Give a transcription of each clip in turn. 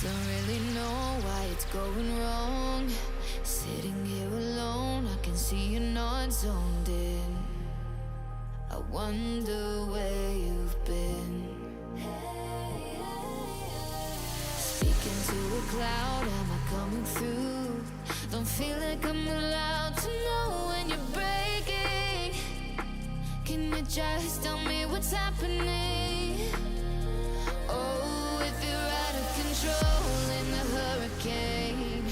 Don't really know why it's going wrong. Sitting here alone, I can see you're not zoned in. I wonder where you've been. Speaking to a cloud, am I coming through? Don't feel like I'm allowed to know when you're breaking. Can you just tell me what's happening? Oh, if you're out of control in the hurricane.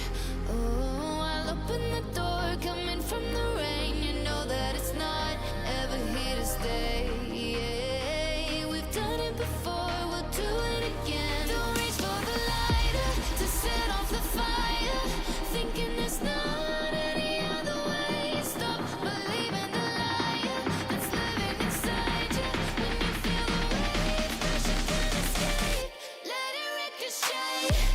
Oh, I'll open the door coming from the rain. You know that it's not ever here to stay. Yeah, we've done it before, we'll do it again. Don't reach for the lighter to set off the fire, thinking there's not any other way. Stop believing the liar that's living inside you. When you feel the wave crash, you can't escape. Let it ricochet.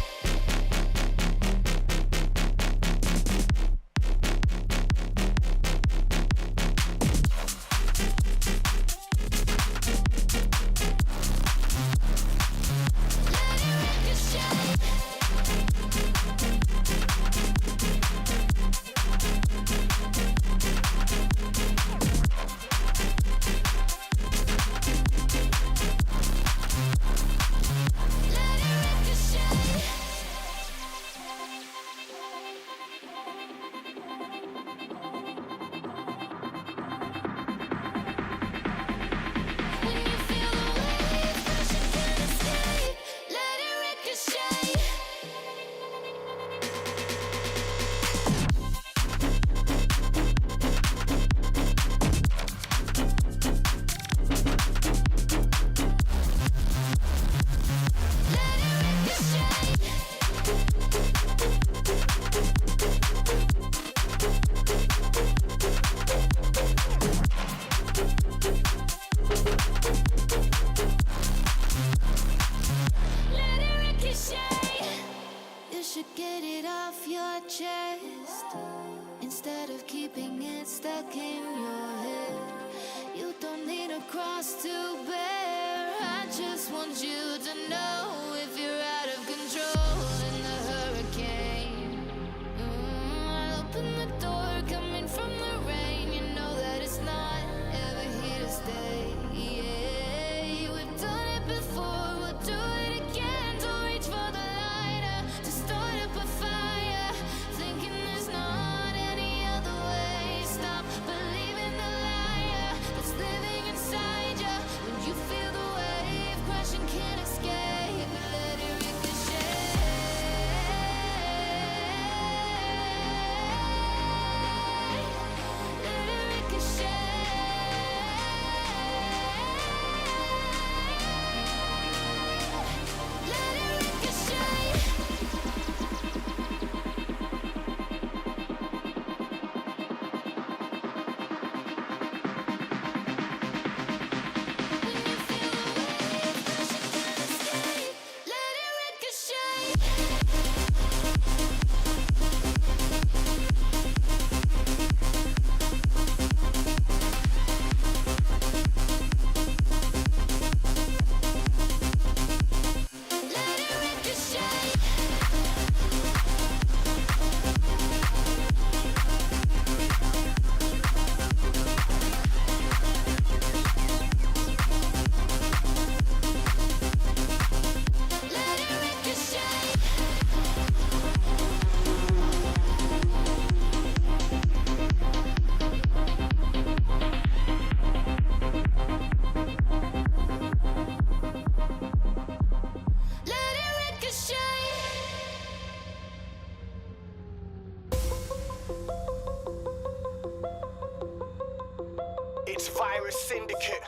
It's Virus Syndicate.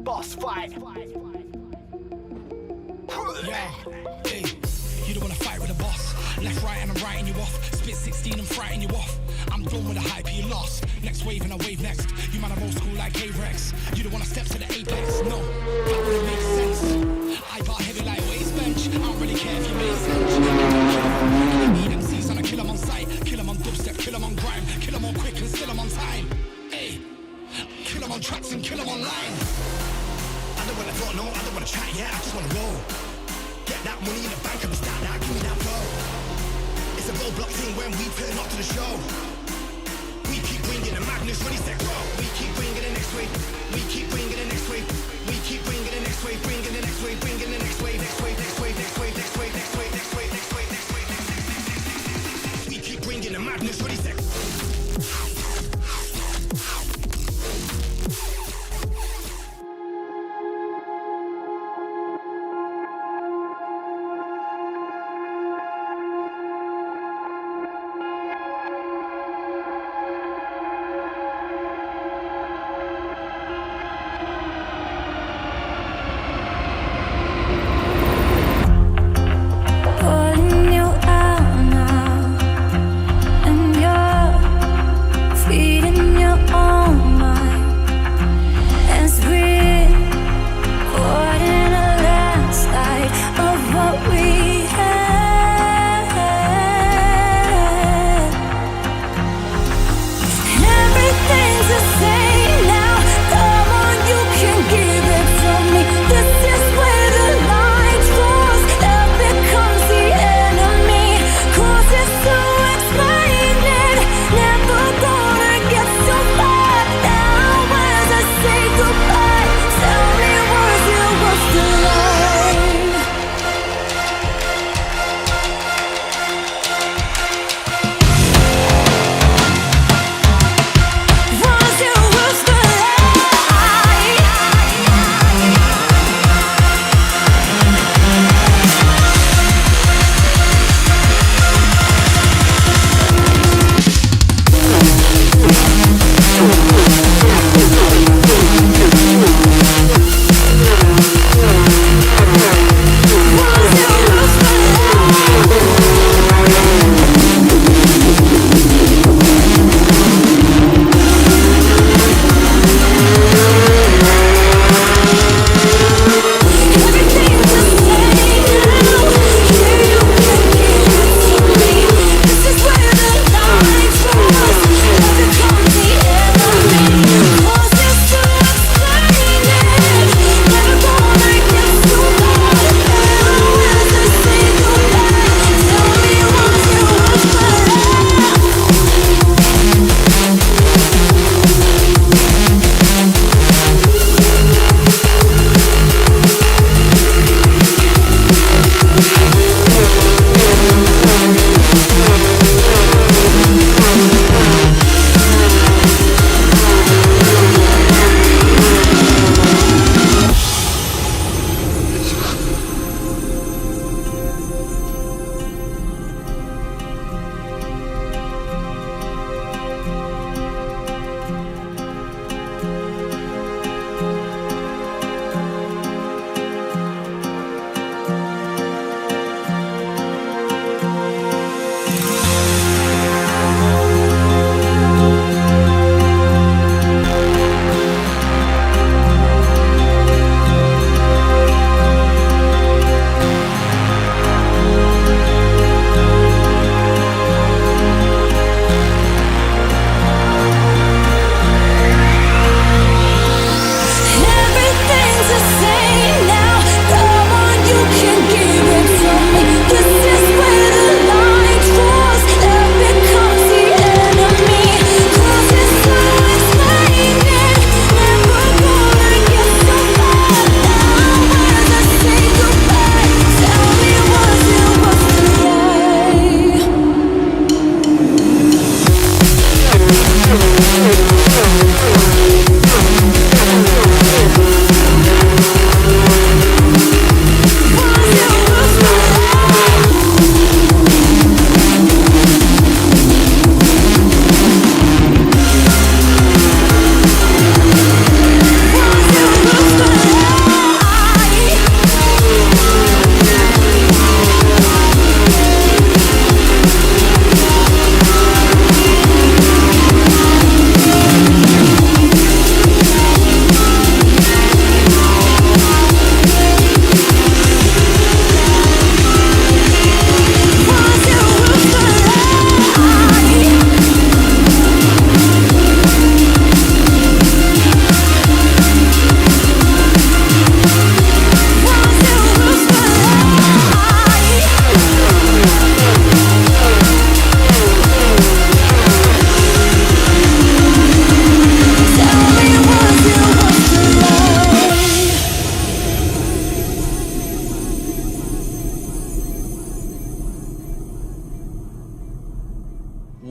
Boss fight. Yeah, hey, you don't wanna fight with a boss. Left, right, and I'm writing you off. Spit 16 and frighten you off. I'm done with the hype, you lost. Next wave and I wave next. You man are old school like K-Rex. You don't wanna step to the apex. No, that wouldn't make sense. I bar heavy like waist bench. I don't really care if you make sense. Need MCs and I kill them on sight. Kill them on dubstep, kill them on grime. Kill them on quick and still them on time. Hey, kill them on tracks and kill them online. I don't wanna talk, no, I don't wanna chat, yeah, I just wanna roll. Get that money in the bank and stack that, give me that dough. It's a roadblock thing when we turn up to the show. We keep bringing the madness, ready, set, go. We keep bringing the next wave. We keep bringing the next wave. We keep bringing the next wave, bringing the next wave, bringing the next wave, next wave, next wave, next wave, next wave, next wave, next wave, next wave, next wave, next wave. We keep bringing the madness, ready, set.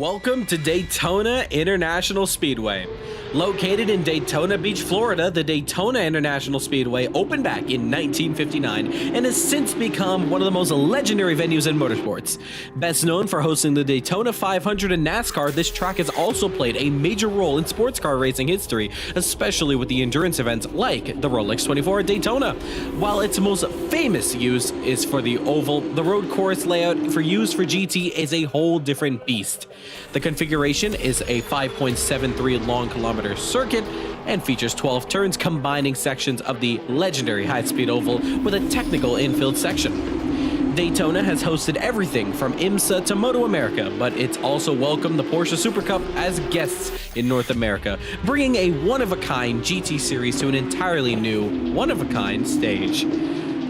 Welcome to Daytona International Speedway. Located in Daytona Beach, Florida, the Daytona International Speedway opened back in 1959 and has since become one of the most legendary venues in motorsports. Best known for hosting the Daytona 500 in NASCAR, this track has also played a major role in sports car racing history, especially with the endurance events like the Rolex 24 at Daytona. While its most famous use is for the oval, the road course layout for use for GT is a whole different beast. The configuration is a 5.73 long kilometer circuit and features 12 turns combining sections of the legendary high-speed oval with a technical infield section. Daytona has hosted everything from IMSA to Moto America, but it's also welcomed the Porsche Supercup as guests in North America, bringing a one-of-a-kind GT series to an entirely new, one-of-a-kind stage.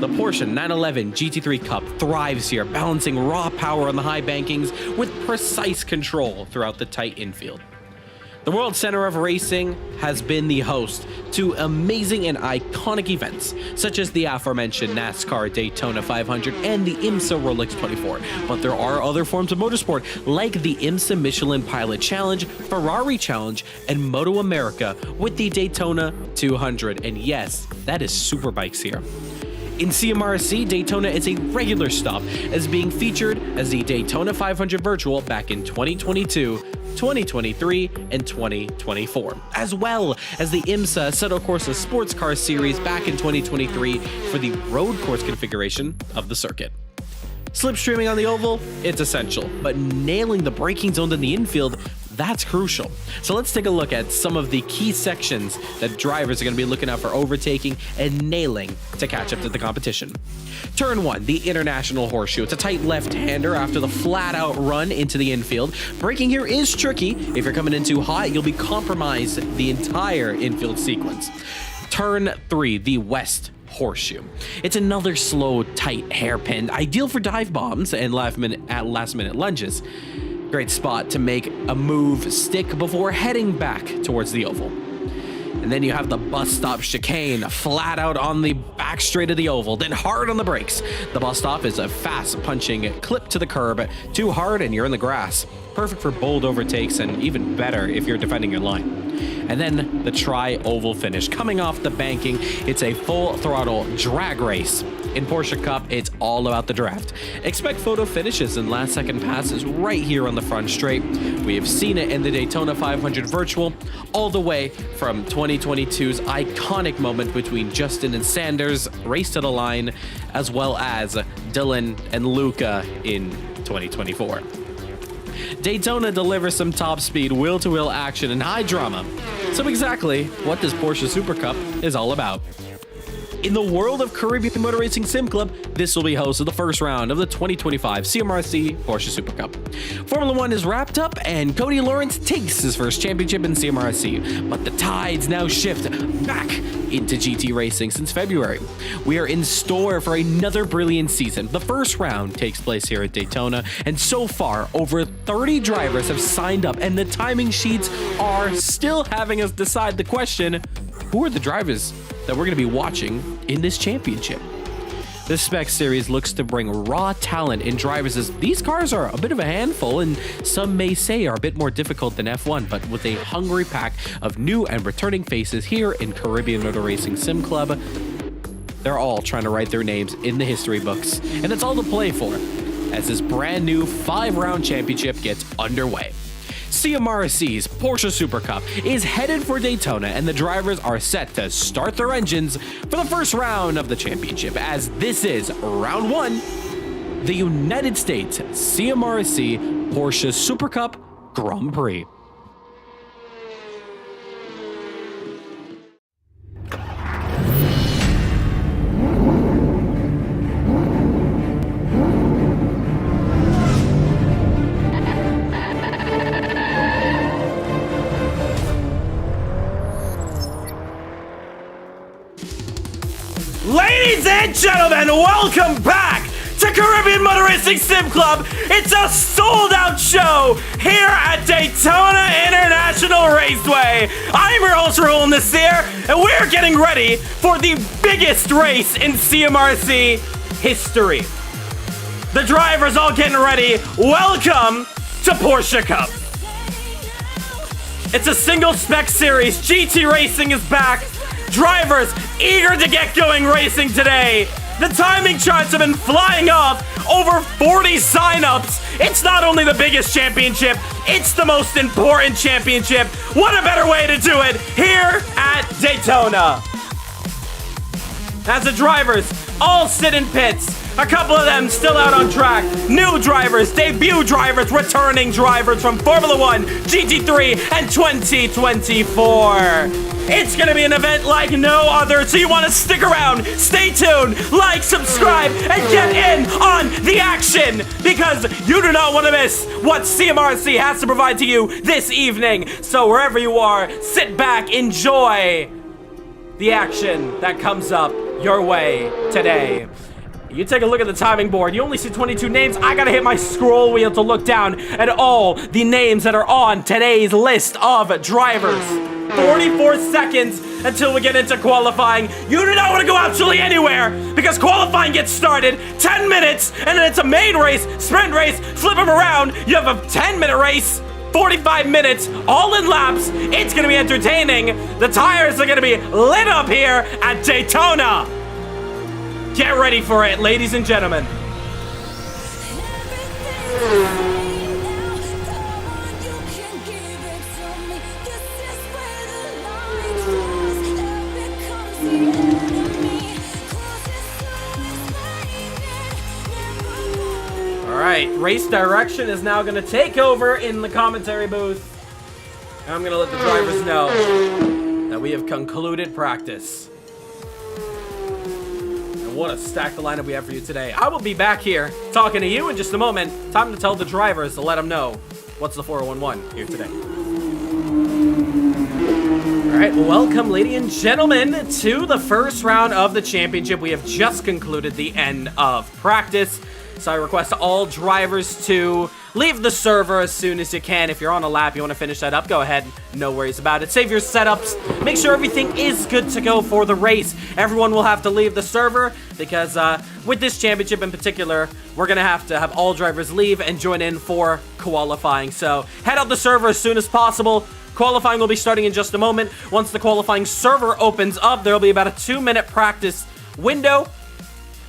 The Porsche 911 GT3 Cup thrives here, balancing raw power on the high bankings with precise control throughout the tight infield. The World Center of Racing has been the host to amazing and iconic events, such as the aforementioned NASCAR Daytona 500 and the IMSA Rolex 24. But there are other forms of motorsport, like the IMSA Michelin Pilot Challenge, Ferrari Challenge, and Moto America with the Daytona 200. And yes, that is superbikes here. In CMRSC, Daytona is a regular stop, as being featured as the Daytona 500 Virtual back in 2022, 2023, and 2024, as well as the IMSA Assetto Corsa Sports Car Series back in 2023 for the road course configuration of the circuit. Slipstreaming on the oval, it's essential, but nailing the braking zones in the infield, that's crucial. So let's take a look at some of the key sections that drivers are going to be looking out for overtaking and nailing to catch up to the competition. Turn 1, the International Horseshoe. It's a tight left-hander after the flat-out run into the infield. Braking here is tricky. If you're coming in too hot, you'll be compromised the entire infield sequence. Turn 3, the West Horseshoe. It's another slow, tight hairpin, ideal for dive bombs and last-minute lunges. Great spot to make a move stick before heading back towards the oval. And then you have the bus stop chicane, flat out on the back straight of the oval, then hard on the brakes. The bus stop is a fast punching clip to the curb, too hard and you're in the grass. Perfect for bold overtakes and even better if you're defending your line. And then the tri-oval finish. Coming off the banking, it's a full throttle drag race. In Porsche Cup, it's all about the draft. Expect photo finishes and last second passes right here on the front straight. We have seen it in the Daytona 500 Virtual, all the way from 2022's iconic moment between Justin and Sanders, race to the line, as well as Dylan and Luca in 2024. Daytona delivers some top speed, wheel-to-wheel action, and high drama. So exactly what this Porsche Supercup is all about. In the world of Caribbean Motor Racing Sim Club, this will be host of the first round of the 2025 CMRSC Porsche Supercup. Formula One is wrapped up and Cody Lawrence takes his first championship in CMRSC, but the tides now shift back into GT racing since February. We are in store for another brilliant season. The first round takes place here at Daytona, and so far, over 30 drivers have signed up, and the timing sheets are still having us decide the question, who are the drivers that we're going to be watching in this championship? This spec series looks to bring raw talent in drivers, as these cars are a bit of a handful and some may say are a bit more difficult than F1, but with a hungry pack of new and returning faces here in Caribbean Motor Racing Sim Club, they're all trying to write their names in the history books, and it's all to play for as this brand new 5-round championship gets underway. CMRSC's Porsche Supercup is headed for Daytona, and the drivers are set to start their engines for the first round of the championship, as this is round 1, the United States CMRSC Porsche Supercup Grand Prix. Ladies and gentlemen, welcome back to Caribbean Motor Racing Sim Club. It's a sold-out show here at Daytona International Raceway. I'm your host, Raul Nasir, and we're getting ready for the biggest race in CMRC history. The drivers all getting ready. Welcome to Porsche Cup. It's a single spec series. GT racing is back. Drivers eager to get going racing today. The timing charts have been flying off. Over 40 signups. It's not only the biggest championship, it's the most important championship. What a better way to do it here at Daytona. As the drivers all sit in pits, a couple of them still out on track. New drivers, debut drivers, returning drivers from Formula 1, GT3, and 2024. It's gonna be an event like no other, so you wanna stick around, stay tuned, like, subscribe, and get in on the action, because you do not wanna miss what CMRSC has to provide to you this evening. So wherever you are, sit back, enjoy the action that comes up your way today. You take a look at the timing board, you only see 22 names. I gotta hit my scroll wheel to look down at all the names that are on today's list of drivers. 44 seconds until we get into qualifying. You do not want to go absolutely anywhere, because qualifying gets started 10 minutes, and then it's a main race, sprint race, flip them around. You have a 10-minute race, 45 minutes, all in laps. It's gonna be entertaining. The tires are gonna be lit up here at Daytona. Get ready for it, ladies and gentlemen. All right, race direction is now going to take over in the commentary booth. And I'm going to let the drivers know that we have concluded practice. What a stacked lineup we have for you today. I will be back here talking to you in just a moment. Time to tell the drivers to let them know what's the 411 here today. All right, welcome, ladies and gentlemen, to the first round of the championship. We have just concluded the end of practice. So I request all drivers to leave the server as soon as you can. If you're on a lap, you want to finish that up, go ahead. No worries about it. Save your setups. Make sure everything is good to go for the race. Everyone will have to leave the server because with this championship in particular, we're going to have all drivers leave and join in for qualifying. So head out the server as soon as possible. Qualifying will be starting in just a moment. Once the qualifying server opens up, there will be about a 2-minute practice window,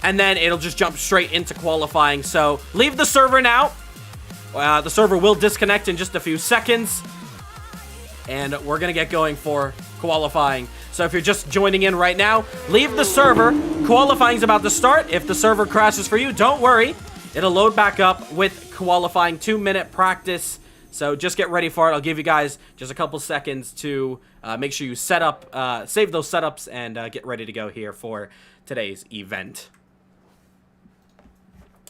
and then it'll just jump straight into qualifying. So leave the server now. The server will disconnect in just a few seconds, and we're going to get going for qualifying. So if you're just joining in right now, leave the server. Qualifying's about to start. If the server crashes for you, don't worry. It'll load back up with qualifying 2-minute practice. So just get ready for it. I'll give you guys just a couple seconds to make sure you set up, save those setups, and get ready to go here for today's event.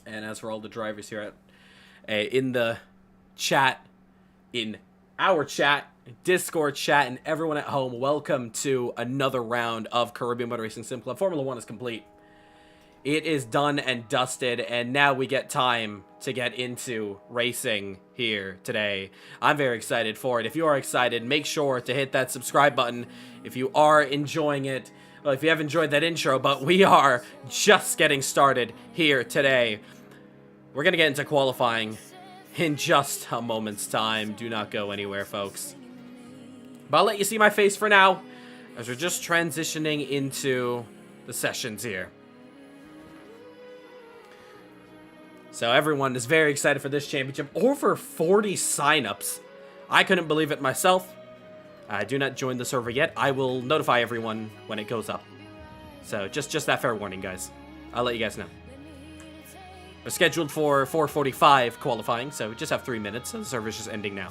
And as for all the drivers here in the chat, in our chat, Discord chat, and everyone at home, welcome to another round of Caribbean Motor Racing Sim Club. Formula 1 is complete. It is done and dusted, and now we get time to get into racing here today. I'm very excited for it. If you are excited, make sure to hit that subscribe button if you are enjoying it. Well, if you have enjoyed that intro, but we are just getting started here today. We're going to get into qualifying in just a moment's time. Do not go anywhere, folks. But I'll let you see my face for now, as we're just transitioning into the sessions here. So everyone is very excited for this championship. Over 40 signups. I couldn't believe it myself. Do not join the server yet. I will notify everyone when it goes up. So just that fair warning, guys. I'll let you guys know. We're scheduled for 4:45 qualifying, so we just have 3 minutes. So the server's just ending now.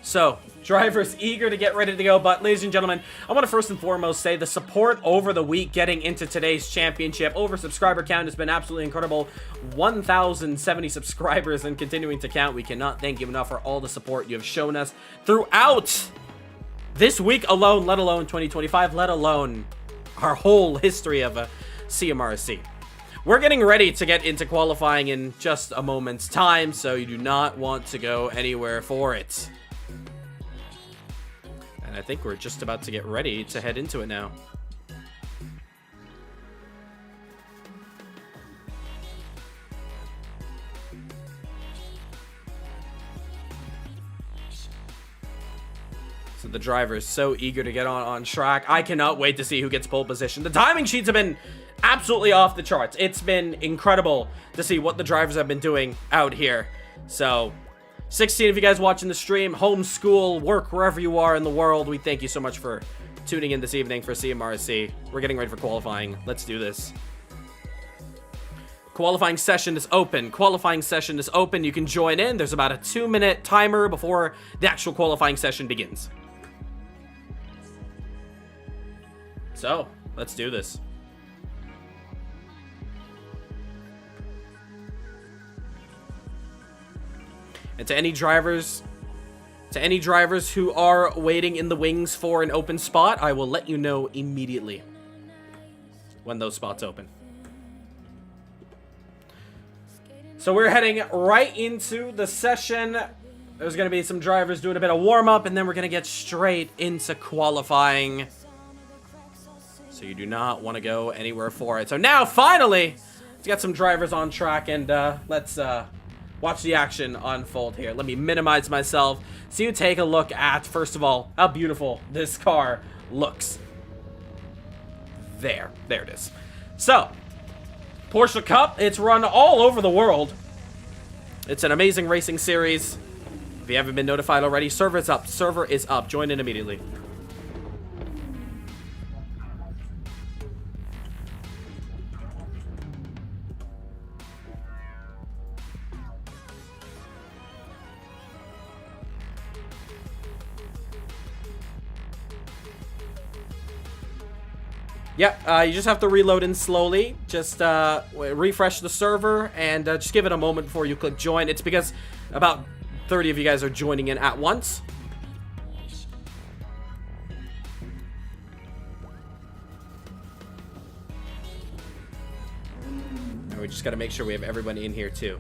So, drivers eager to get ready to go, but ladies and gentlemen, I want to first and foremost say the support over the week getting into today's championship. Over subscriber count has been absolutely incredible. 1,070 subscribers and continuing to count. We cannot thank you enough for all the support you have shown us throughout this week alone, let alone 2025, let alone our whole history of a CMRSC. We're getting ready to get into qualifying in just a moment's time, so you do not want to go anywhere for it. And I think we're just about to get ready to head into it now. the drivers so eager to get on track. I cannot wait to see who gets pole position. The timing sheets have been absolutely off the charts. It's been incredible to see what the drivers have been doing out here. So 16 of you guys watching the stream, homeschool, work wherever you are in the world, we thank you so much for tuning in this evening for CMRSC. We're getting ready for qualifying. Let's do this. Qualifying session is open. Qualifying session is open. You can join in. There's about a 2-minute timer before the actual qualifying session begins. So, let's do this. And to any drivers who are waiting in the wings for an open spot, I will let you know immediately when those spots open. So we're heading right into the session. There's going to be some drivers doing a bit of warm-up, and then we're going to get straight into qualifying. So you do not want to go anywhere for it. So now, finally, let's get some drivers on track, and let's watch the action unfold here. Let me minimize myself so you take a look at, first of all, how beautiful this car looks. There it is. So, Porsche Cup, it's run all over the world. It's an amazing racing series. If you haven't been notified already, server is up. Server is up. Join in immediately. Yep, you just have to reload in slowly. Just refresh the server and just give it a moment before you click join. It's because about 30 of you guys are joining in at once. And we just got to make sure we have everyone in here too.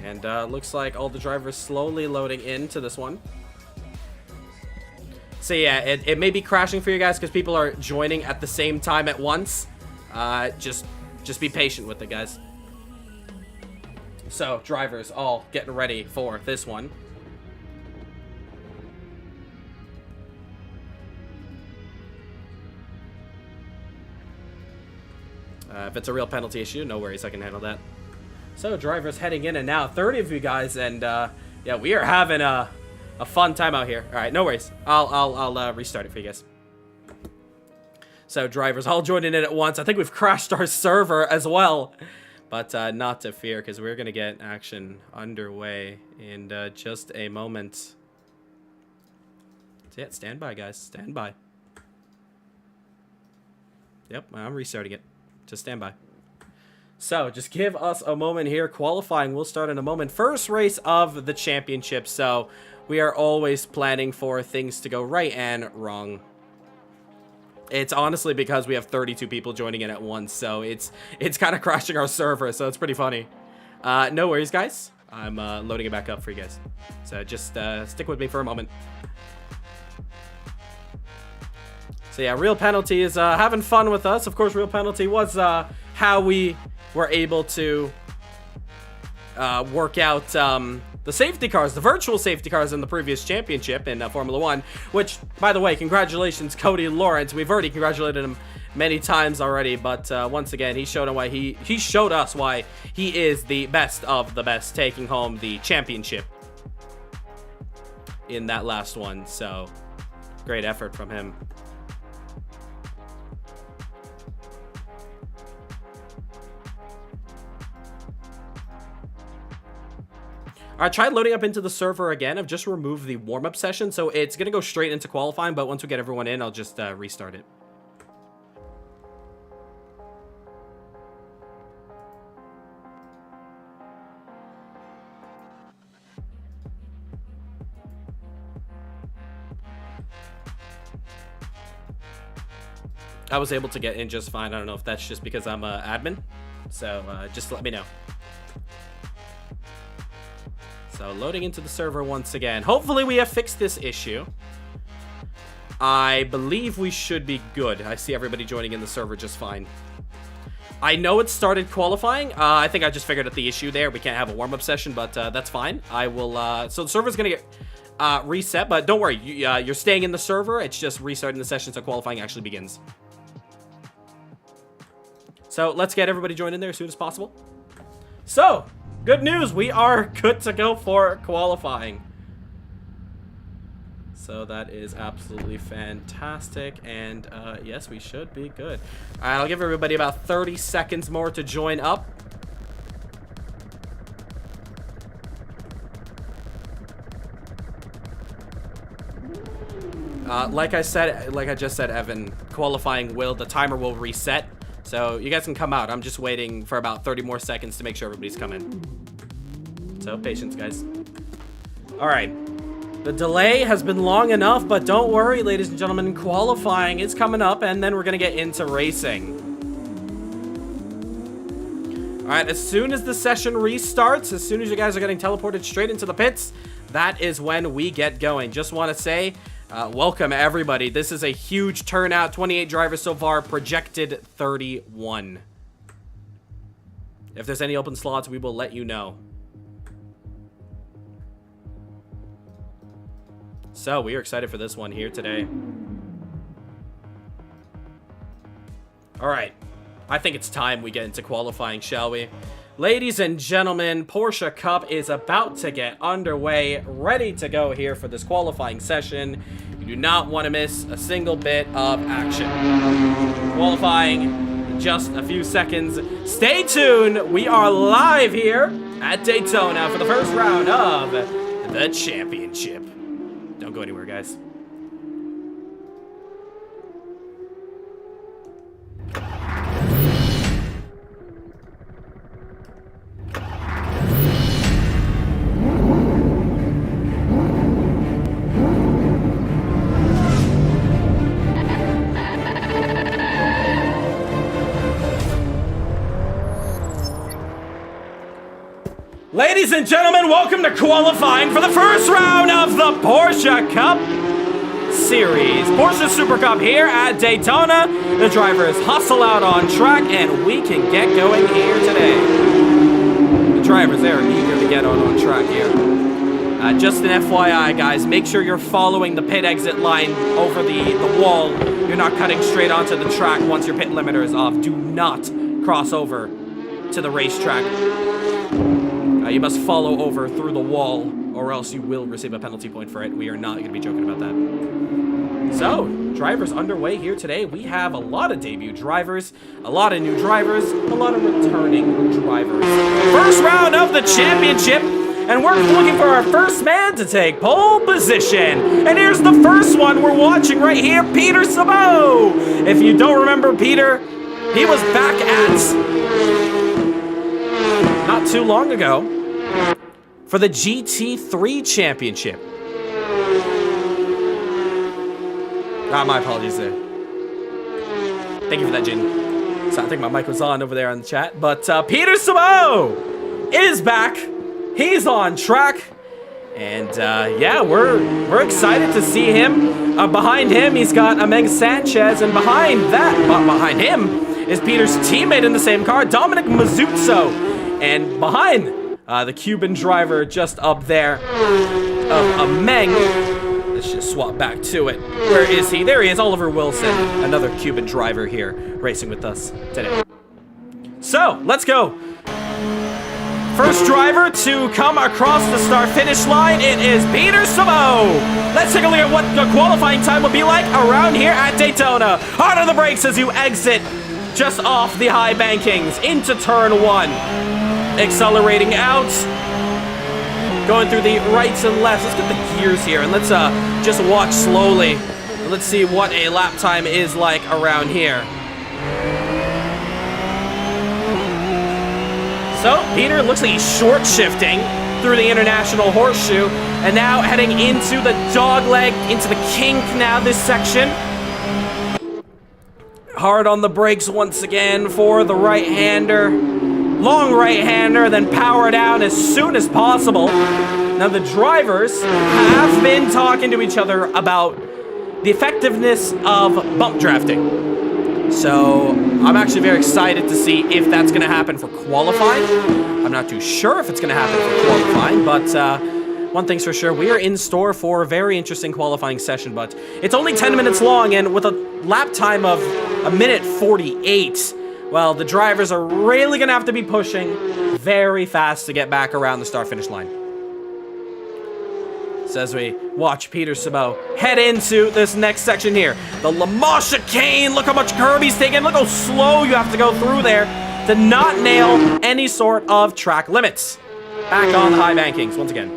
And looks like all the drivers slowly loading into this one. So yeah, it may be crashing for you guys because people are joining at the same time at once. Just be patient with it, guys. So, drivers all getting ready for this one. If it's a real penalty issue, no worries, I can handle that. So, drivers heading in, and now 30 of you guys, and yeah, we are having a fun time out here. All right, no worries. I'll restart it for you guys. So, drivers all joining in at once. I think we've crashed our server as well, but not to fear, because we're gonna get action underway in just a moment. So, yeah, stand by, guys. Stand by. Yep, I'm restarting it. Just stand by. So, just give us a moment here. Qualifying will start in a moment. First race of the championship. So, we are always planning for things to go right and wrong. It's honestly because we have 32 people joining in at once. So, it's kind of crashing our server. So, it's pretty funny. No worries, guys. I'm loading it back up for you guys. So, just stick with me for a moment. So, yeah, Real Penalty is having fun with us. Of course, Real Penalty was how we were able to work out the safety cars, the virtual safety cars in the previous championship in Formula 1, which, by the way, congratulations, Cody Lawrence. We've already congratulated him many times already, but once again, he showed us why he is the best of the best, taking home the championship in that last one. So, great effort from him. I tried loading up into the server again. I've just removed the warm-up session, so it's going to go straight into qualifying, but once we get everyone in, I'll just restart it. I was able to get in just fine. I don't know if that's just because I'm an admin, so just let me know. So, loading into the server once again. Hopefully, we have fixed this issue. I believe we should be good. I see everybody joining in the server just fine. I know it started qualifying. I think I just figured out the issue there. We can't have a warm-up session, but that's fine. I will, so the server's gonna get reset, but don't worry. You're staying in the server. It's just restarting the session so qualifying actually begins. So let's get everybody joined in there as soon as possible. So, good news. We are good to go for qualifying. So that is absolutely fantastic, and yes, we should be good. All right, I'll give everybody about 30 seconds more to join up. Like I just said, Evan, qualifying the timer will reset, so you guys can come out. I'm just waiting for about 30 more seconds to make sure everybody's coming. So patience, guys. All right. The delay has been long enough, but don't worry, ladies and gentlemen. Qualifying is coming up, and then we're going to get into racing. All right, as soon as the session restarts, as soon as you guys are getting teleported straight into the pits, that is when we get going. Just want to say, welcome, everybody. This is a huge turnout. 28 drivers so far, projected 31. If there's any open slots, we will let you know. So, we are excited for this one here today. Alright, I think it's time we get into qualifying, shall we? Ladies and gentlemen, Porsche Cup is about to get underway, ready to go here for this qualifying session. You do not want to miss a single bit of action. Qualifying in just a few seconds. Stay tuned, we are live here at Daytona for the first round of the championship. Don't go anywhere, guys. Ladies and gentlemen, welcome to qualifying for the first round of the Porsche Cup Series. Porsche Supercup here at Daytona. The drivers hustle out on track, and we can get going here today. The drivers, they are eager to get on track here. Just an FYI, guys, make sure you're following the pit exit line over the wall. You're not cutting straight onto the track once your pit limiter is off. Do not cross over to the racetrack. You must follow over through the wall, or else you will receive a penalty point for it. We are not going to be joking about that. So, drivers underway here today. We have a lot of debut drivers, a lot of new drivers, a lot of returning drivers. First round of the championship, and we're looking for our first man to take pole position. And here's the first one we're watching right here, Peter Sabo. If you don't remember Peter, he was back at not too long ago for the GT3 championship. My apologies there. Thank you for that, Jaden. So I think my mic was on over there on the chat. But Peter Sabo is back. He's on track. And yeah, we're excited to see him. Behind him, he's got Ameng Sanchez. And behind him is Peter's teammate in the same car, Dominic Mazuzzo. And behind the Cuban driver just up there of Ameng. Let's just swap back to it. Where is he? There he is, Oliver Wilson, another Cuban driver here racing with us today. So, let's go. First driver to come across the start-finish line, it is Peter Sabo. Let's take a look at what the qualifying time will be like around here at Daytona. Hard on the brakes as you exit just off the high bankings into turn 1. Accelerating out. Going through the rights and lefts. Let's get the gears here and let's just watch slowly. Let's see what a lap time is like around here. So, Peter looks like he's short shifting through the International Horseshoe and now heading into the dogleg, into the kink now this section. Hard on the brakes once again for the right-hander. Long right-hander, then power down as soon as possible. Now the drivers have been talking to each other about the effectiveness of bump drafting. So I'm actually very excited to see if that's going to happen for qualifying. I'm not too sure if it's going to happen for qualifying, but one thing's for sure, we are in store for a very interesting qualifying session, but it's only 10 minutes long, and with a lap time of 1:48, well, the drivers are really going to have to be pushing very fast to get back around the start-finish line. So as we watch Peter Sabo head into this next section here, the LEMANS chicane, look how much curb he's taking, look how slow you have to go through there to not nail any sort of track limits. Back on the high bankings once again.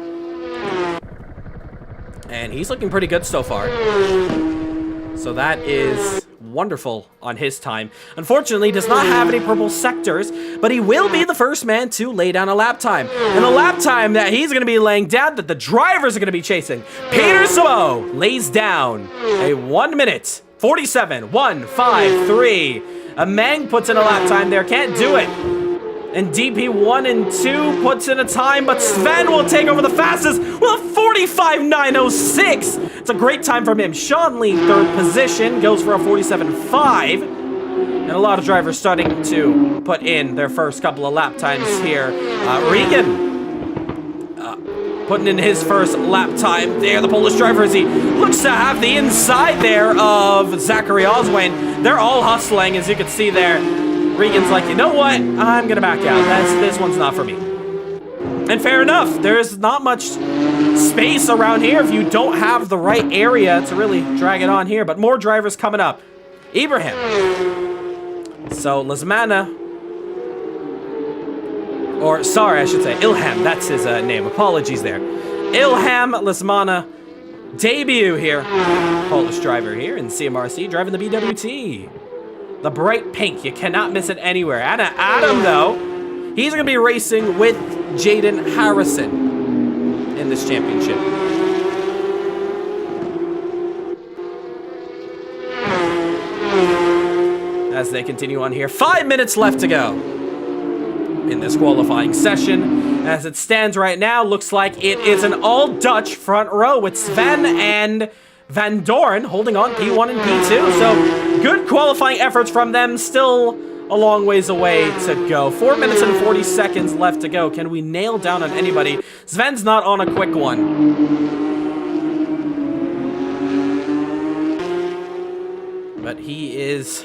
And he's looking pretty good so far. So that is wonderful on his time. Unfortunately, does not have any purple sectors, but he will be the first man to lay down a lap time. And the lap time that he's going to be laying down, that the drivers are going to be chasing. Peter Sabo lays down a 1:47.153. Amang puts in a lap time there, can't do it. And DP1 and 2 puts in a time, but Sven will take over the fastest with a 45.906. It's a great time from him. Sean Lee, third position, goes for a 47.5. And a lot of drivers starting to put in their first couple of lap times here. Regan putting in his first lap time there. The Polish driver, as he looks to have the inside there of Zachary Oswayne. They're all hustling, as you can see there. Regan's like, you know what? I'm going to back out. This one's not for me. And fair enough. There's not much space around here if you don't have the right area to really drag it on here. But more drivers coming up. Ibrahim. So, Lazmana. Or, sorry, I should say Ilham. That's his name. Apologies there. Ilham Lazmana. Debut here. Polish driver here in CMRC. Driving the BWT. The bright pink, you cannot miss it anywhere. And Adam, though, he's going to be racing with Jaden Harrison in this championship. As they continue on here, 5 minutes left to go in this qualifying session. As it stands right now, looks like it is an all-Dutch front row with Sven and Van Doren holding on P1 and P2, so good qualifying efforts from them, still a long ways away to go. 4 minutes and 40 seconds left to go. Can we nail down on anybody? Sven's not on a quick one. But he is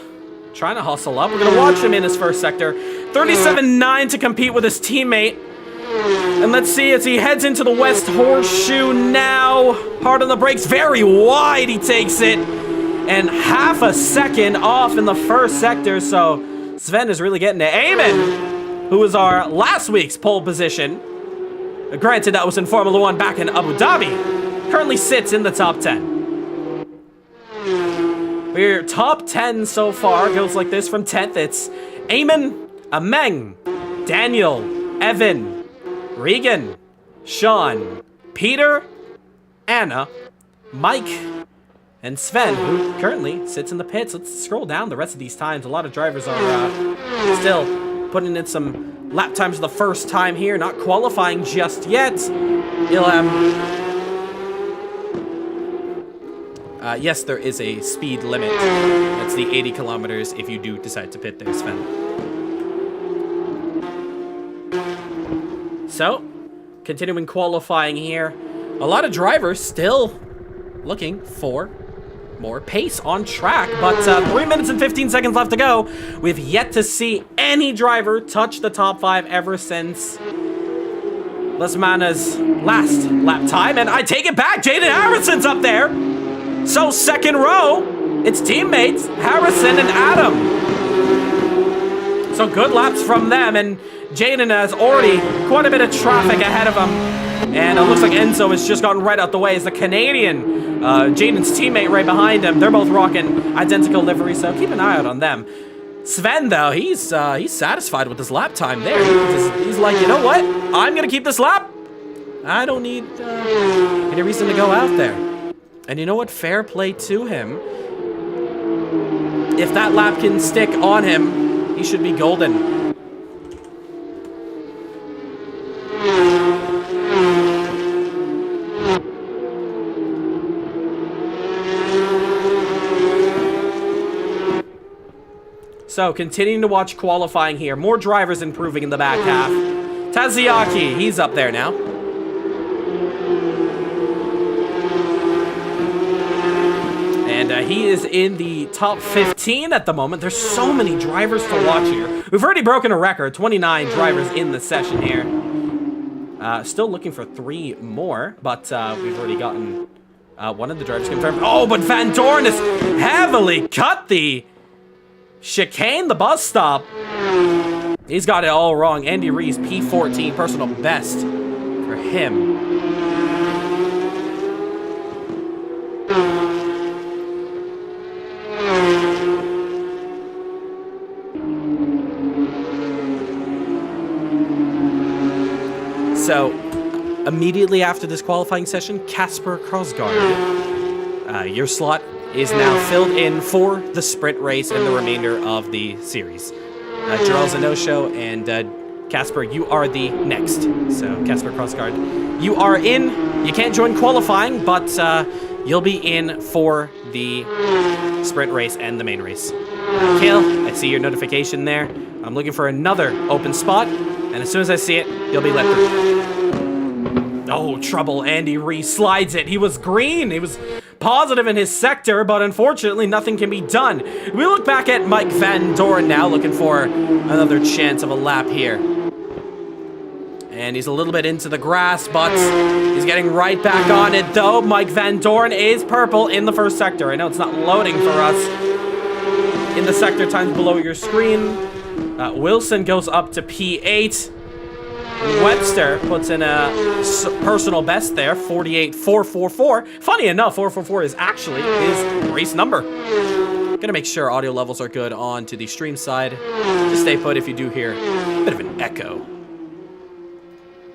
trying to hustle up. We're going to watch him in his first sector. 37.9 to compete with his teammate. And let's see as he heads into the West Horseshoe now. Hard on the brakes, very wide he takes it. And half a second off in the first sector, so Sven is really getting it. Eamon, who was our last week's pole position, granted that was in Formula 1 back in Abu Dhabi, currently sits in the top 10. We're top 10 so far, goes like this from 10th. It's Eamon, Ameng, Daniel, Evan, Regan, Sean, Peter, Anna, Mike, and Sven, who currently sits in the pits. Let's scroll down the rest of these times. A lot of drivers are still putting in some lap times for the first time here, not qualifying just yet. Yes, there is a speed limit. That's the 80 kilometers if you do decide to pit there, Sven. So, continuing qualifying here. A lot of drivers still looking for more pace on track, but 3 minutes and 15 seconds left to go. We've yet to see any driver touch the top 5 ever since Lesmana's last lap time, and I take it back, Jaden Harrison's up there. So second row, it's teammates Harrison and Adam. So good laps from them, and Jaden has already quite a bit of traffic ahead of him. And it looks like Enzo has just gotten right out the way as the Canadian, Jaden's teammate right behind him. They're both rocking identical livery, so keep an eye out on them. Sven, though, he's satisfied with his lap time there. He's like, you know what? I'm going to keep this lap. I don't need any reason to go out there. And you know what? Fair play to him. If that lap can stick on him, he should be golden. So, continuing to watch qualifying here. More drivers improving in the back half. Taziaki, he's up there now. And he is in the top 15 at the moment. There's so many drivers to watch here. We've already broken a record. 29 drivers in the session here. Still looking for 3 more, but we've already gotten one of the drivers confirmed. Oh, but Van Dorn has heavily cut the chicane, the bus stop. He's got it all wrong. Andy Rees, P14, personal best for him. So, immediately after this qualifying session, Kasper Krogsgaard, your slot is now filled in for the sprint race and the remainder of the series. Jarrell Zanosho and Kasper, you are the next. So, Kasper Krogsgaard, you are in. You can't join qualifying, but you'll be in for the sprint race and the main race. Kale, I see your notification there. I'm looking for another open spot. And as soon as I see it, you'll be let through. Oh, trouble. Andy Rees slides it. He was green. He was positive in his sector, but unfortunately, nothing can be done. We look back at Mike Van Dorn now, looking for another chance of a lap here. And he's a little bit into the grass, but he's getting right back on it, though. Mike Van Dorn is purple in the first sector. I know it's not loading for us in the sector times below your screen. Wilson goes up to P8. Webster puts in a personal best there, 48.444. Funny enough, 444 is actually his race number. Gonna make sure audio levels are good on to the stream side. Just stay put if you do hear a bit of an echo.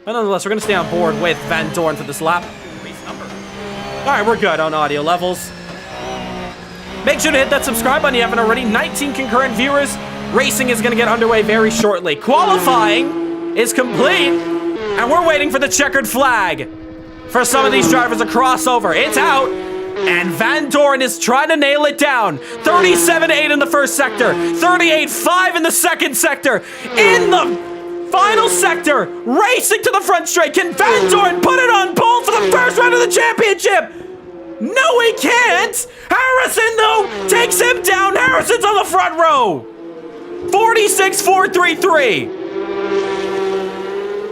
But nonetheless, we're gonna stay on board with Van Dorn for this lap. Race number. All right, we're good on audio levels. Make sure to hit that subscribe button if you haven't already. 19 concurrent viewers. Racing is going to get underway very shortly. Qualifying is complete, and we're waiting for the checkered flag for some of these drivers to cross over. It's out, and Van Dorn is trying to nail it down. 37.8 in the first sector, 38.5 in the second sector. In the final sector, racing to the front straight. Can Van Dorn put it on pole for the first round of the championship? No, he can't. Harrison, though, takes him down. Harrison's on the front row. 46.433.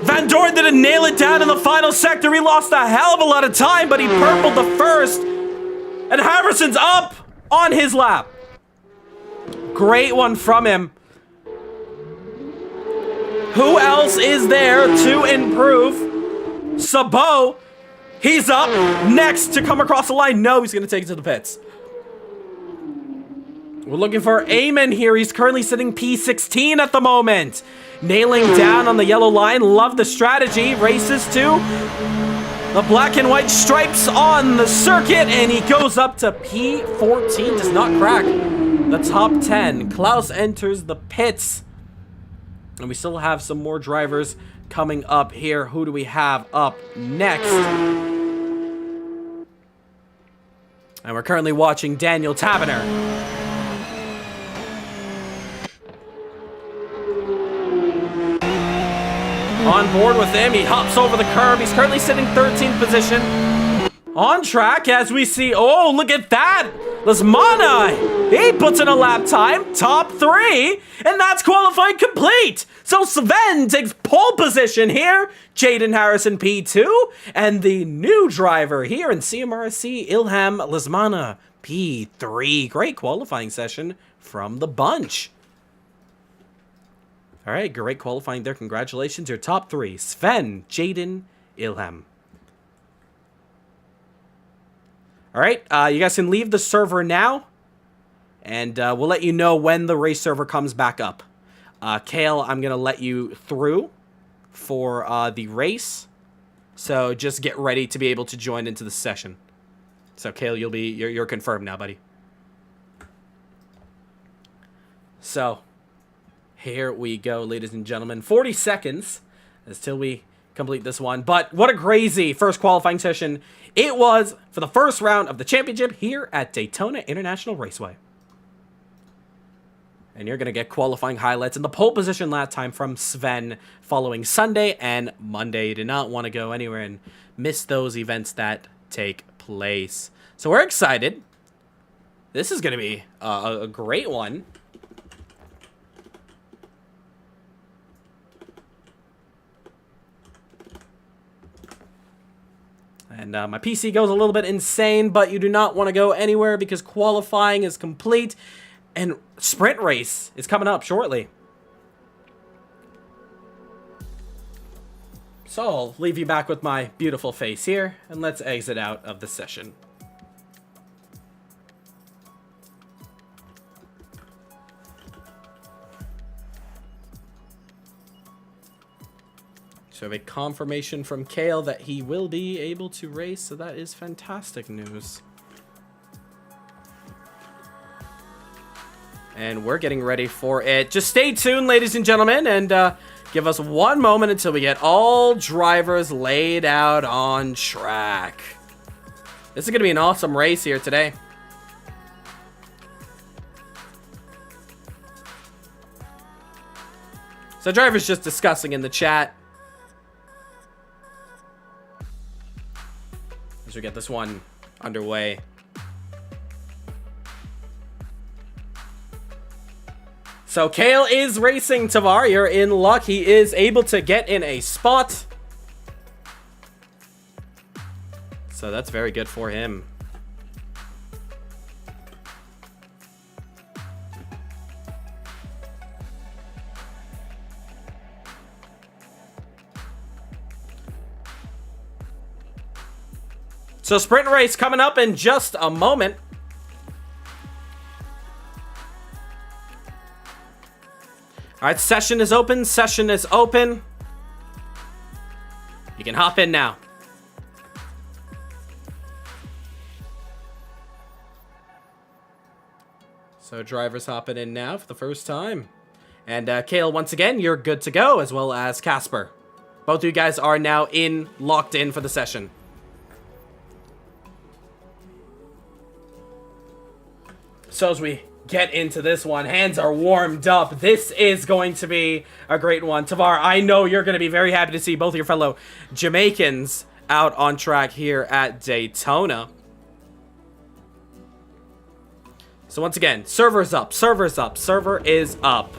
Van Dorn didn't nail it down in the final sector. He lost a hell of a lot of time, but he purpled the first. And Harrison's up on his lap. Great one from him. Who else is there to improve? Sabot. He's up next to come across the line. No, he's going to take it to the pits. We're looking for Eamon here. He's currently sitting P16 at the moment. Nailing down on the yellow line. Love the strategy. Races to the black and white stripes on the circuit. And he goes up to P14. Does not crack the top 10. Klaus enters the pits. And we still have some more drivers coming up here. Who do we have up next? And we're currently watching Daniel Taverner. On board with him, he hops over the curb. He's currently sitting 13th position. On track as we see, oh, look at that. Lasmana, he puts in a lap time, top 3, and that's qualifying complete. So Sven takes pole position here. Jaden Harrison P2, and the new driver here in CMRSC, Ilham Lasmana P3. Great qualifying session from the bunch. All right, great qualifying there. Congratulations, your top 3. Sven, Jaden, Ilham. All right, you guys can leave the server now, and we'll let you know when the race server comes back up. Kale, I'm going to let you through for the race, so just get ready to be able to join into the session. So, Kale, you're confirmed now, buddy. So, here we go, ladies and gentlemen. 40 seconds until we complete this one. But what a crazy first qualifying session it was for the first round of the championship here at Daytona International Raceway. And you're going to get qualifying highlights in the pole position last time from Sven following Sunday and Monday. You do not want to go anywhere and miss those events that take place. So we're excited. This is going to be a great one. And my PC goes a little bit insane, but you do not want to go anywhere because qualifying is complete. And sprint race is coming up shortly. So I'll leave you back with my beautiful face here, and let's exit out of the session. So we have a confirmation from Kale that he will be able to race, so that is fantastic news. And we're getting ready for it. Just stay tuned, ladies and gentlemen, and give us one moment until we get all drivers laid out on track. This is going to be an awesome race here today. So drivers just discussing in the chat as we get this one underway. So Kale is racing. Tavar, you're in luck. He is able to get in a spot. So that's very good for him. So sprint race coming up in just a moment. All right, session is open. Session is open. You can hop in now. So drivers hopping in now for the first time. And Kale, once again, you're good to go, as well as Casper. Both of you guys are now locked in for the session. So as we get into this one, hands are warmed up. This is going to be a great one. Tavar, I know you're going to be very happy to see both of your fellow Jamaicans out on track here at Daytona. So once again, server's up, server's up, server is up.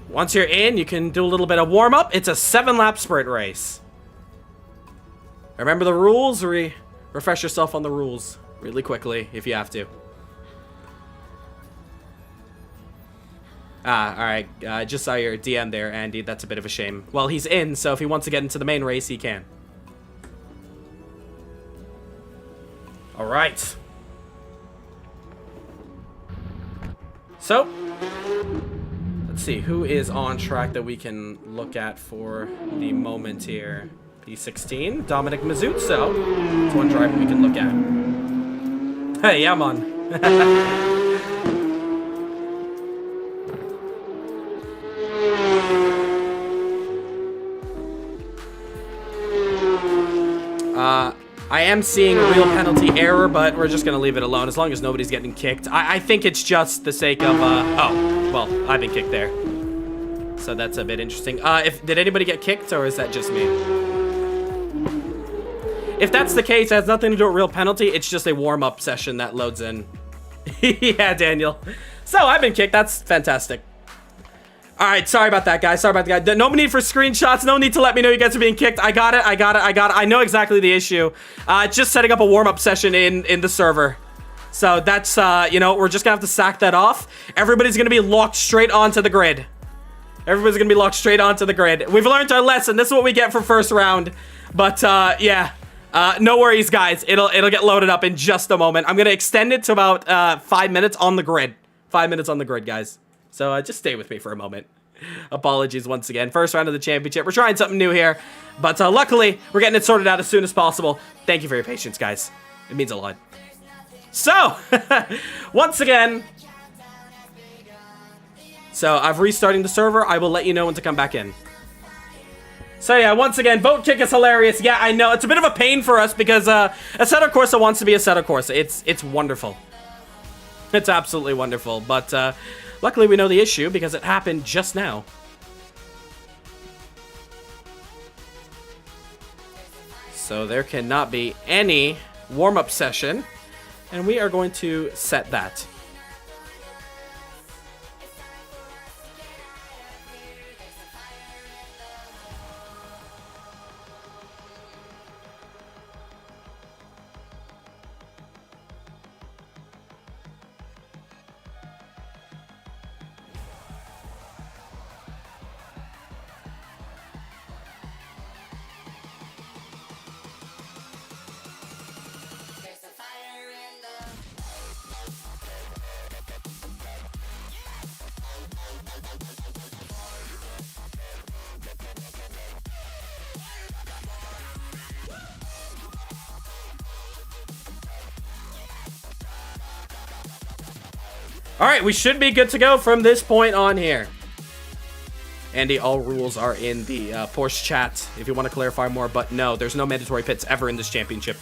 Once you're in, you can do a little bit of warm-up. It's a 7-lap sprint race. Remember the rules? Refresh yourself on the rules really quickly if you have to. Alright, just saw your DM there, Andy. That's a bit of a shame. Well, he's in, so if he wants to get into the main race, he can. Alright. So, let's see, who is on track that we can look at for the moment here? P16, Dominic Mazzuzzo. It's one driver we can look at. Hey, yeah, man. I am seeing a real penalty error, but we're just going to leave it alone as long as nobody's getting kicked. I think it's just the sake of, oh, well, I've been kicked there. So that's a bit interesting. Did anybody get kicked, or is that just me? If that's the case, it has nothing to do with real penalty. It's just a warm-up session that loads in. Yeah, Daniel. So I've been kicked. That's fantastic. All right, sorry about that, guys. Sorry about that, guy. No need for screenshots. No need to let me know you guys are being kicked. I got it. I know exactly the issue. Just setting up a warm-up session in the server. So that's, you know, we're just going to have to sack that off. Everybody's going to be locked straight onto the grid. Everybody's going to be locked straight onto the grid. We've learned our lesson. This is what we get for first round. But, yeah. No worries, guys. It'll get loaded up in just a moment. I'm going to extend it to about 5 minutes on the grid. 5 minutes on the grid, guys. So just stay with me for a moment. Apologies once again. First round of the championship. We're trying something new here. But luckily, we're getting it sorted out as soon as possible. Thank you for your patience, guys. It means a lot. So, once again. So, I'm restarting the server. I will let you know when to come back in. So yeah, once again, vote kick is hilarious. Yeah, I know. It's a bit of a pain for us because Assetto Corsa wants to be Assetto Corsa. It's wonderful. It's absolutely wonderful. But Luckily, we know the issue because it happened just now. So there cannot be any warm-up session, and we are going to set that. Alright, we should be good to go from this point on here. Andy, all rules are in the Porsche chat if you want to clarify more, but no, there's no mandatory pits ever in this championship.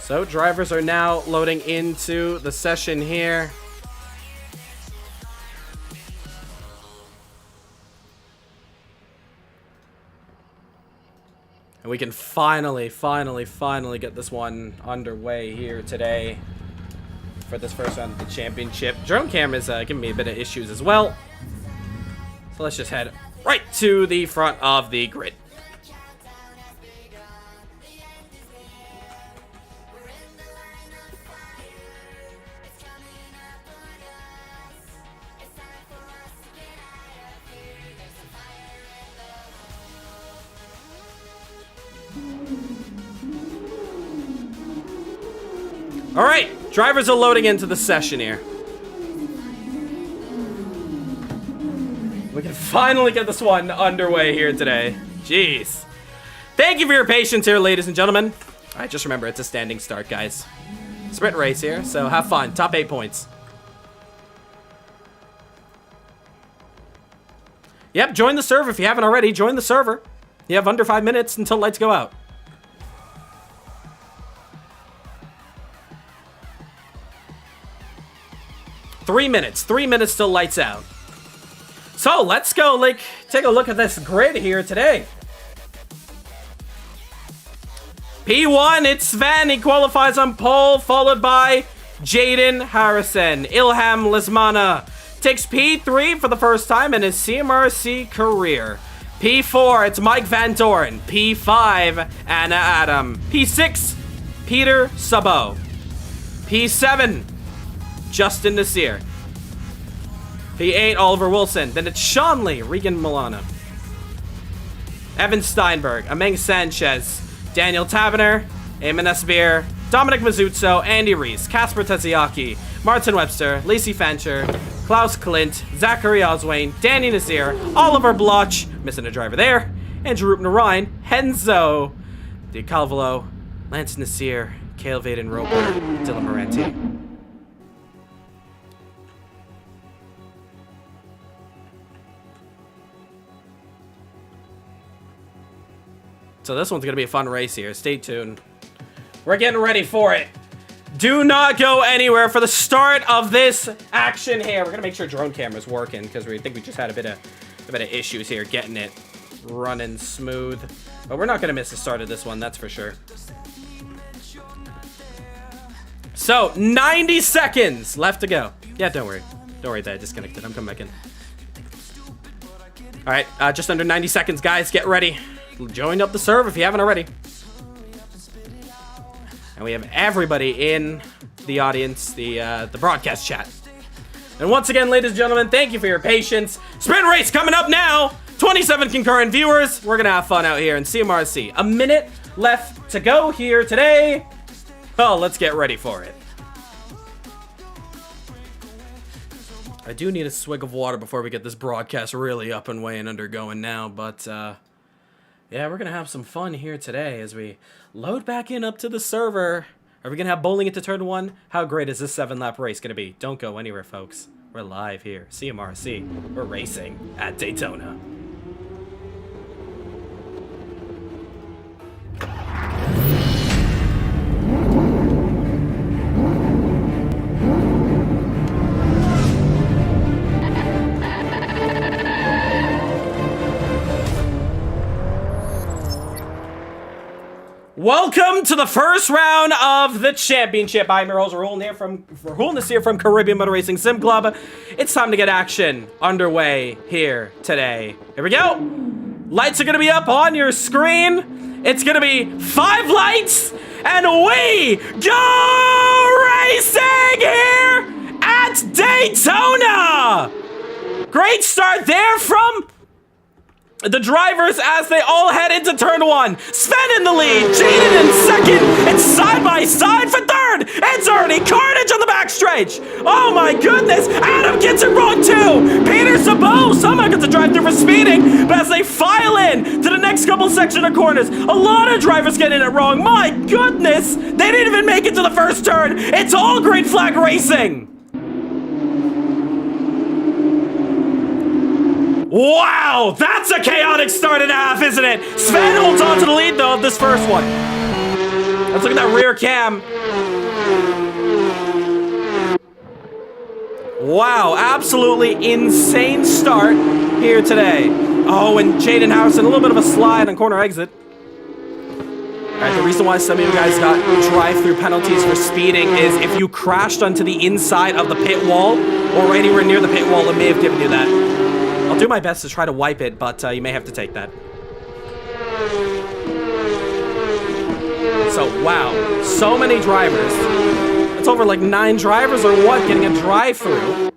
So, drivers are now loading into the session here. And we can finally get this one underway here today for this first round of the championship. Drone camera's giving me a bit of issues as well. So let's just head right to the front of the grid. Alright, drivers are loading into the session here. We can finally get this one underway here today. Jeez. Thank you for your patience here, ladies and gentlemen. Alright, just remember, it's a standing start, guys. Sprint race here, so have fun. Top 8 points. Yep, join the server if you haven't already. Join the server. You have under 5 minutes until lights go out. Three minutes till lights out. So let's go, take a look at this grid here today. P1, it's Sven. He qualifies on pole, followed by Jaden Harrison. Ilham Lismana takes P3 for the first time in his CMRSC career. P4, it's Mike Van Doren. P5, Anna Adam. P6, Peter Sabo. P7, Justin Nasir. P8, Oliver Wilson. Then it's Sean Lee, Regan Milano. Evan Steinberg, Ameng Sanchez, Daniel Tavener, Eamon Esbeer, Dominic Mazzuzzo, Andy Reese, Casper Teziaki, Martin Webster, Lacey Fancher, Klaus Klint, Zachary Oswain, Danny Nazir, Oliver Bloch, missing a driver there, Andrew Rup Narayan, Henzo De Calvolo, Lance Nasir, Cale Vaden Roper, Dylan Moranti. So this one's going to be a fun race here. Stay tuned. We're getting ready for it. Do not go anywhere for the start of this action here. We're going to make sure drone camera's working because we think we just had a bit of issues here getting it running smooth. But we're not going to miss the start of this one, that's for sure. So, 90 seconds left to go. Yeah, don't worry. Don't worry that I disconnected. I'm coming back in. All right, just under 90 seconds, guys. Get ready. Join up the server if you haven't already. And we have everybody in the audience, the broadcast chat. And once again, ladies and gentlemen, thank you for your patience. Sprint race coming up now. 27 concurrent viewers. We're going to have fun out here in CMRC. A minute left to go here today. Oh, let's get ready for it. I do need a swig of water before we get this broadcast really up and way and undergoing now, but yeah, we're going to have some fun here today as we load back in up to the server. Are we going to have bowling into turn 1? How great is this 7-lap race going to be? Don't go anywhere, folks. We're live here. CMRC. We're racing at Daytona. Welcome to the first round of the championship. I'm your host, Rahul here from Caribbean Motor Racing Sim Club. It's time to get action underway here today. Here we go. Lights are gonna be up on your screen. It's gonna be 5 lights, and we go racing here at Daytona. Great start there from the drivers as they all head into turn 1. Sven in the lead, Jaden in second, it's side by side for third. It's already carnage on the backstretch. Oh my goodness, Adam gets it wrong too. Peter Sabot somehow gets a drive through for speeding, but as they file in to the next couple section of corners, a lot of drivers getting it wrong. My goodness, they didn't even make it to the first turn. It's all green flag racing. Wow, that's a chaotic start and a half, isn't it? Sven holds on to the lead, though, of this first one. Let's look at that rear cam. Wow, absolutely insane start here today. Oh, and Jaden Harrison, a little bit of a slide on corner exit. All right, the reason why some of you guys got drive-through penalties for speeding is if you crashed onto the inside of the pit wall or anywhere near the pit wall, it may have given you that. I'll do my best to try to wipe it, but you may have to take that. So, wow. So many drivers. It's over like 9 drivers or what getting a drive-through.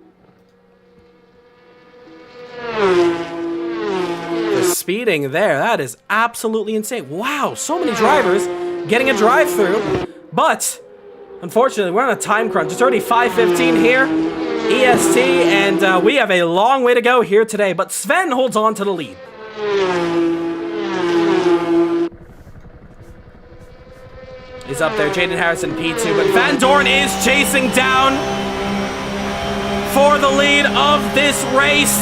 The speeding there, that is absolutely insane. Wow, so many drivers getting a drive-through. But, unfortunately, we're on a time crunch. It's already 5:15 here. EST, and we have a long way to go here today, but Sven holds on to the lead. He's up there, Jaden Harrison P2, but Van Dorn is chasing down for the lead of this race.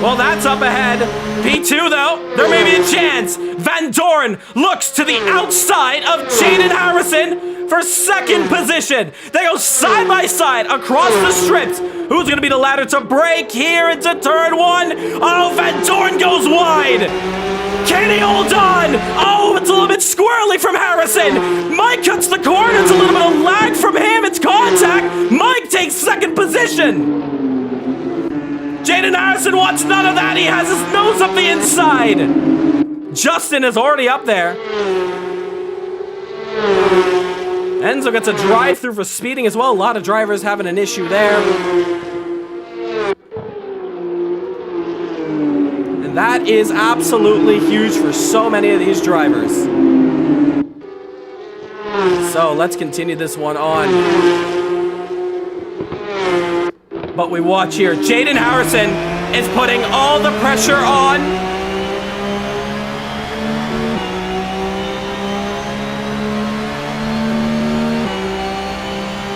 Well, that's up ahead. P2, though, there may be a chance. Van Dorn looks to the outside of Jaden Harrison for second position. They go side by side across the strips. Who's going to be the ladder to break here into turn 1? Oh, Van Dorn goes wide. Can he hold on? Oh, it's a little bit squirrely from Harrison. Mike cuts the corner. It's a little bit of lag from him. It's contact. Mike takes second position. Jaden Harrison wants none of that. He has his nose up the inside. Justin is already up there. Enzo gets a drive-through for speeding as well. A lot of drivers having an issue there. And that is absolutely huge for so many of these drivers. So let's continue this one on. But we watch here. Jaden Harrison is putting all the pressure on.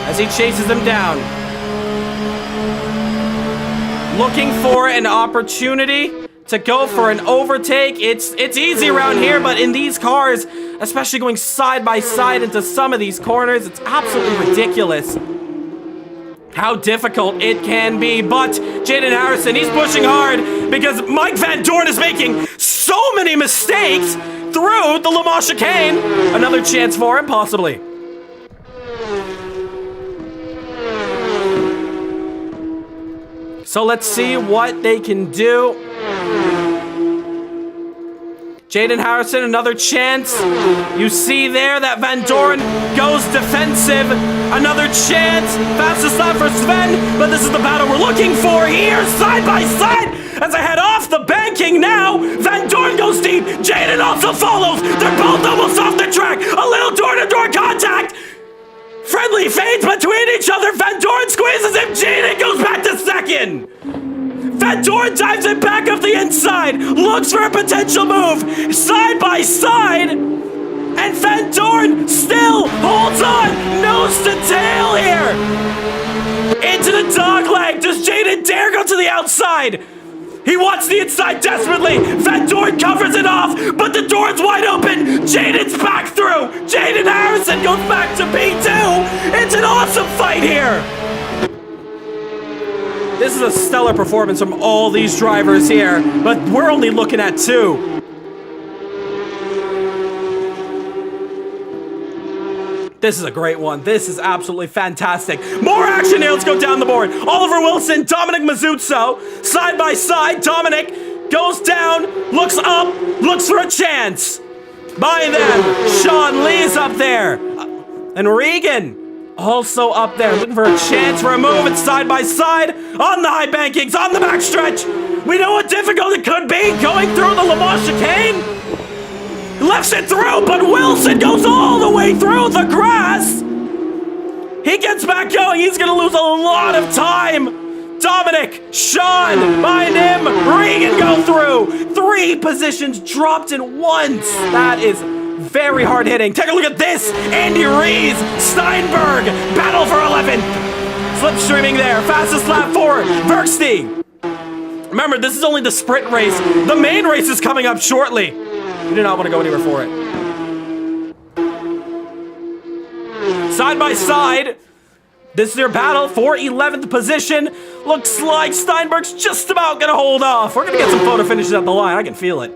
As he chases him down. Looking for an opportunity to go for an overtake. It's easy around here, but in these cars, especially going side by side into some of these corners, it's absolutely ridiculous how difficult it can be. But Jaden Harrison, he's pushing hard because Mike Van Dorn is making so many mistakes through the Le Mans chicane. Another chance for him, possibly. So let's see what they can do. Jaden Harrison, another chance. You see there that Van Dorn goes defensive. Another chance. Fastest lap for Sven, but this is the battle we're looking for here. Side by side as I head off the banking now. Van Dorn goes deep. Jaden also follows. They're both almost off the track. A little door-to-door contact. Friendly fades between each other. Van Dorn squeezes him. Jaden goes back to second. Van Dorn dives it back up the inside. Looks for a potential move. Side by side. And Van Dorn still holds on. Nose to tail here. Into the dogleg. Does Jaden dare go to the outside? He wants the inside desperately. Van Dorn covers it off, but the door's wide open. Jaden's back through. Jaden Harrison goes back to P2. It's an awesome fight here. This is a stellar performance from all these drivers here, but we're only looking at 2. This is a great one. This is absolutely fantastic. More action here. Let's go down the board. Oliver Wilson, Dominic Mazzuzzo, side by side. Dominic goes down, looks up, looks for a chance. By them, Sean Lee's up there. And Regan also up there, looking for a chance for a move. It's side by side on the high bankings, on the backstretch. We know what difficult it could be going through the LEMANS chicane. Lefts it through, but Wilson goes all the way through the grass. He gets back going. He's going to lose a lot of time. Dominic, Sean, behind him. Regan go through. 3 positions dropped in once. That is very hard hitting. Take a look at this. Andy Rees, Steinberg, battle for 11th. Slipstreaming there. Fastest lap for Verksty. Remember, this is only the sprint race. The main race is coming up shortly. You do not want to go anywhere for it. Side by side. This is their battle for 11th position. Looks like Steinberg's just about going to hold off. We're going to get some photo finishes at the line. I can feel it.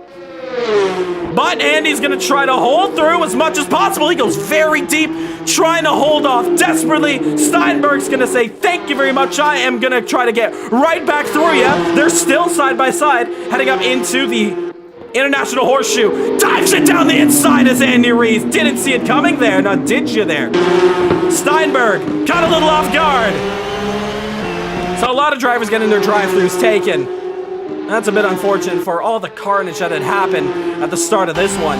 But Andy's going to try to hold through as much as possible. He goes very deep, trying to hold off desperately. Steinberg's going to say, thank you very much. I am going to try to get right back through you. They're still side by side, heading up into the International Horseshoe. Dives it down the inside as Andy Rees. Didn't see it coming there. Now, did you there? Steinberg caught a little off guard. So a lot of drivers getting their drive-thrus taken. That's a bit unfortunate for all the carnage that had happened at the start of this one.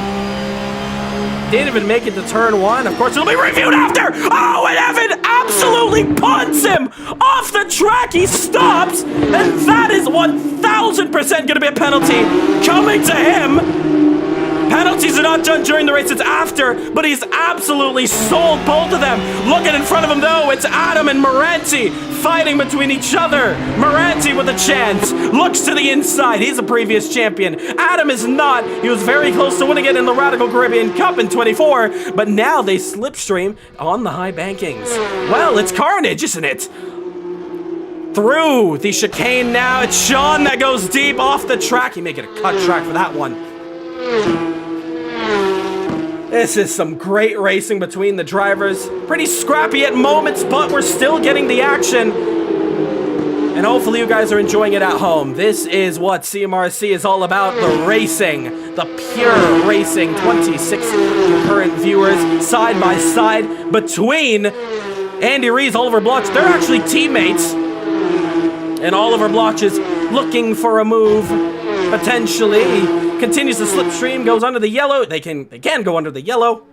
Didn't even make it to turn 1. Of course, it'll be reviewed after. Oh, and Evan absolutely punts him off the track. He stops, and that is 1,000% going to be a penalty coming to him. Penalties are not done during the race, it's after, but he's absolutely sold both of them. Looking in front of him, though, it's Adam and Moranti fighting between each other. Moranti with a chance, looks to the inside. He's a previous champion. Adam is not. He was very close to winning it in the Radical Caribbean Cup in 24, but now they slipstream on the high bankings. Well, it's carnage, isn't it? Through the chicane now, it's Sean that goes deep off the track. He may get a cut track for that one. This is some great racing between the drivers. Pretty scrappy at moments, but we're still getting the action. And hopefully you guys are enjoying it at home. This is what CMRSC is all about, the racing. The pure racing. 26 concurrent viewers side by side between Andy Rees, Oliver Bloch. They're actually teammates. And Oliver Bloch is looking for a move, potentially. Continues the slipstream, goes under the yellow. They can go under the yellow.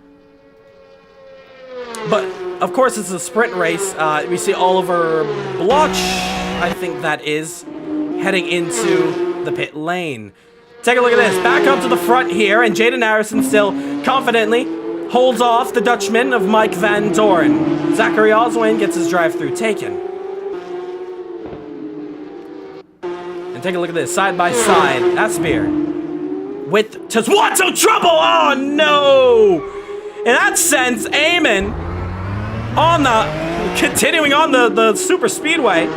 But, of course, it's a sprint race. We see Oliver Bloch, I think that is, heading into the pit lane. Take a look at this. Back up to the front here, and Jaden Harrison still confidently holds off the Dutchman of Mike Van Doorn. Zachary Oswin gets his drive-through taken. And take a look at this. Side by side, Aspear with Tazwanto trouble. Oh no! In that sense, Eamon continuing on the super speedway.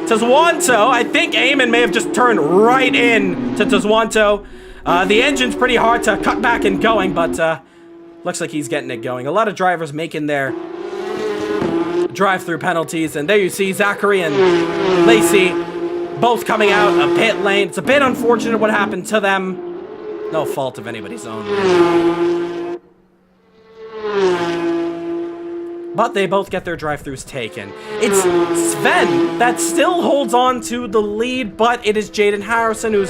Tazwanto, I think Eamon may have just turned right in to Tazwanto. The engine's pretty hard to cut back and going, but looks like he's getting it going. A lot of drivers making their drive-through penalties, and there you see Zachary and Lacey both coming out a pit lane. It's a bit unfortunate what happened to them. No fault of anybody's own. But they both get their drive-thrus taken. It's Sven that still holds on to the lead, but it is Jaden Harrison who's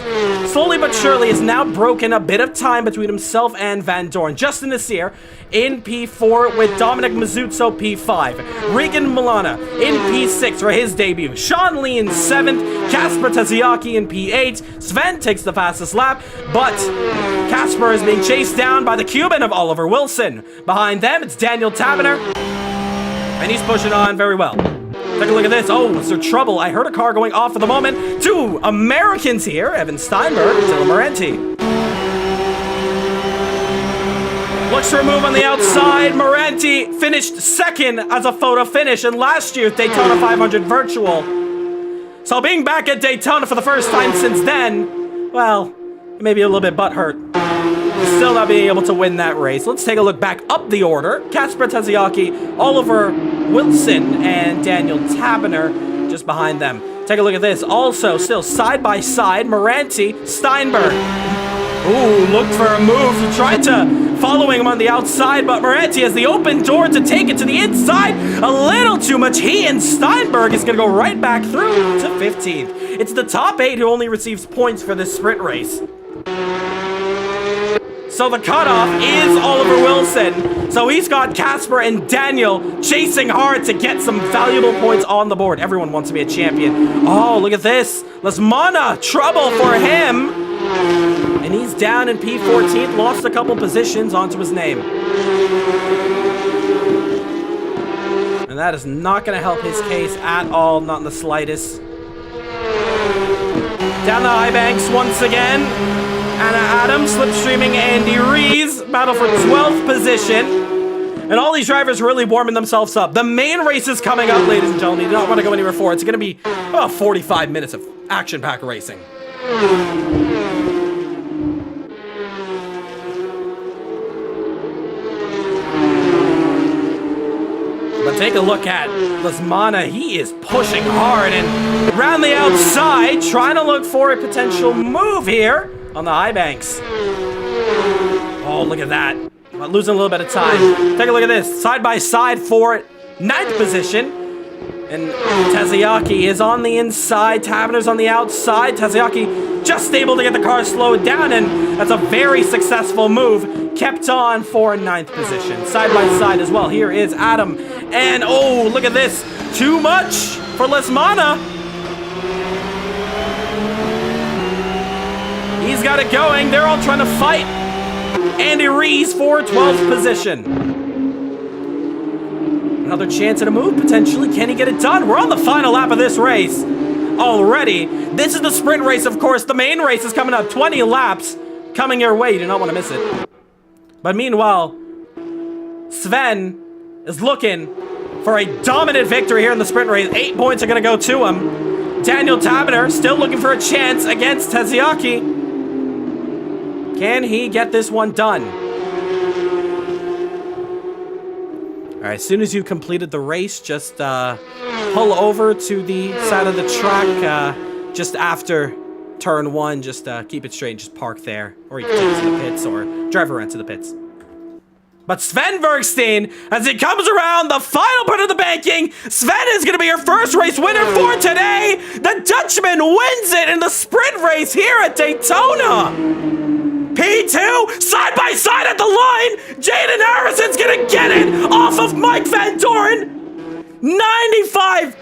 slowly but surely has now broken a bit of time between himself and Van Doorn. Justin Nasir in P4 with Dominic Mazzuzzo P5. Regan Milana in P6 for his debut. Sean Lee in 7th. Kasper Taziaki in P8. Sven takes the fastest lap, but Kasper is being chased down by the Cuban of Oliver Wilson. Behind them, it's Daniel Taberner. And he's pushing on very well. Take a look at this. Oh, is there trouble? I heard a car going off for the moment. 2 Americans here. Evan Steinberg, Dylan Morenti. Looks for a move on the outside. Morenti finished 2nd as a photo finish in last year's Daytona 500 Virtual. So being back at Daytona for the first time since then, well, maybe a little bit butthurt. still not being able to win that race. Let's take a look back up the order. Kasper Taziaki, Oliver Wilson, and Daniel Taberner just behind them. Take a look at this. Also, still side by side, Moranti, Steinberg. Ooh, looked for a move. Tried to following him on the outside, but Moranti has the open door to take it to the inside. A little too much. He and Steinberg is going to go right back through to 15th. It's the top 8 who only receives points for this sprint race. So the cutoff is Oliver Wilson. So he's got Kasper and Daniel chasing hard to get some valuable points on the board. Everyone wants to be a champion. Oh, look at this. Lesmana, trouble for him. And he's down in P14, lost a couple positions onto his name. And that is not going to help his case at all, not in the slightest. Down the high banks once again. Anna Adams slipstreaming Andy Rees. Battle for 12th position. And all these drivers really warming themselves up. The main race is coming up, ladies and gentlemen. You do not want to go anywhere for it. It's going to be about 45 minutes of action-packed racing. But take a look at Lesmana. He is pushing hard and around the outside, trying to look for a potential move here on the high banks. Oh, look at that. Losing a little bit of time. Take a look at this. Side by side for 9th position. And Taziaki is on the inside. Taverner's on the outside. Taziaki just able to get the car slowed down, and that's a very successful move. Kept on for 9th position. Side by side as well. Here is Adam. And oh, look at this. Too much for Lesmana. He's got it going. They're all trying to fight Andy Rees for 12th position. Another chance at a move, potentially. Can he get it done? We're on the final lap of this race already. This is the sprint race, of course. The main race is coming up. 20 laps coming your way. You do not want to miss it. But meanwhile, Sven is looking for a dominant victory here in the sprint race. 8 points are going to go to him. Daniel Taberner still looking for a chance against Taziaki. Can he get this one done? All right, as soon as you've completed the race, just pull over to the side of the track just after turn 1. Just keep it straight, just park there. Or you can take it to the pits or drive around to the pits. But Sven Bergstein, as he comes around the final part of the banking, Sven is going to be your first race winner for today. The Dutchman wins it in the sprint race here at Daytona. P2, side by side at the line. Jaden Harrison's gonna get it off of Mike Van Doren. 95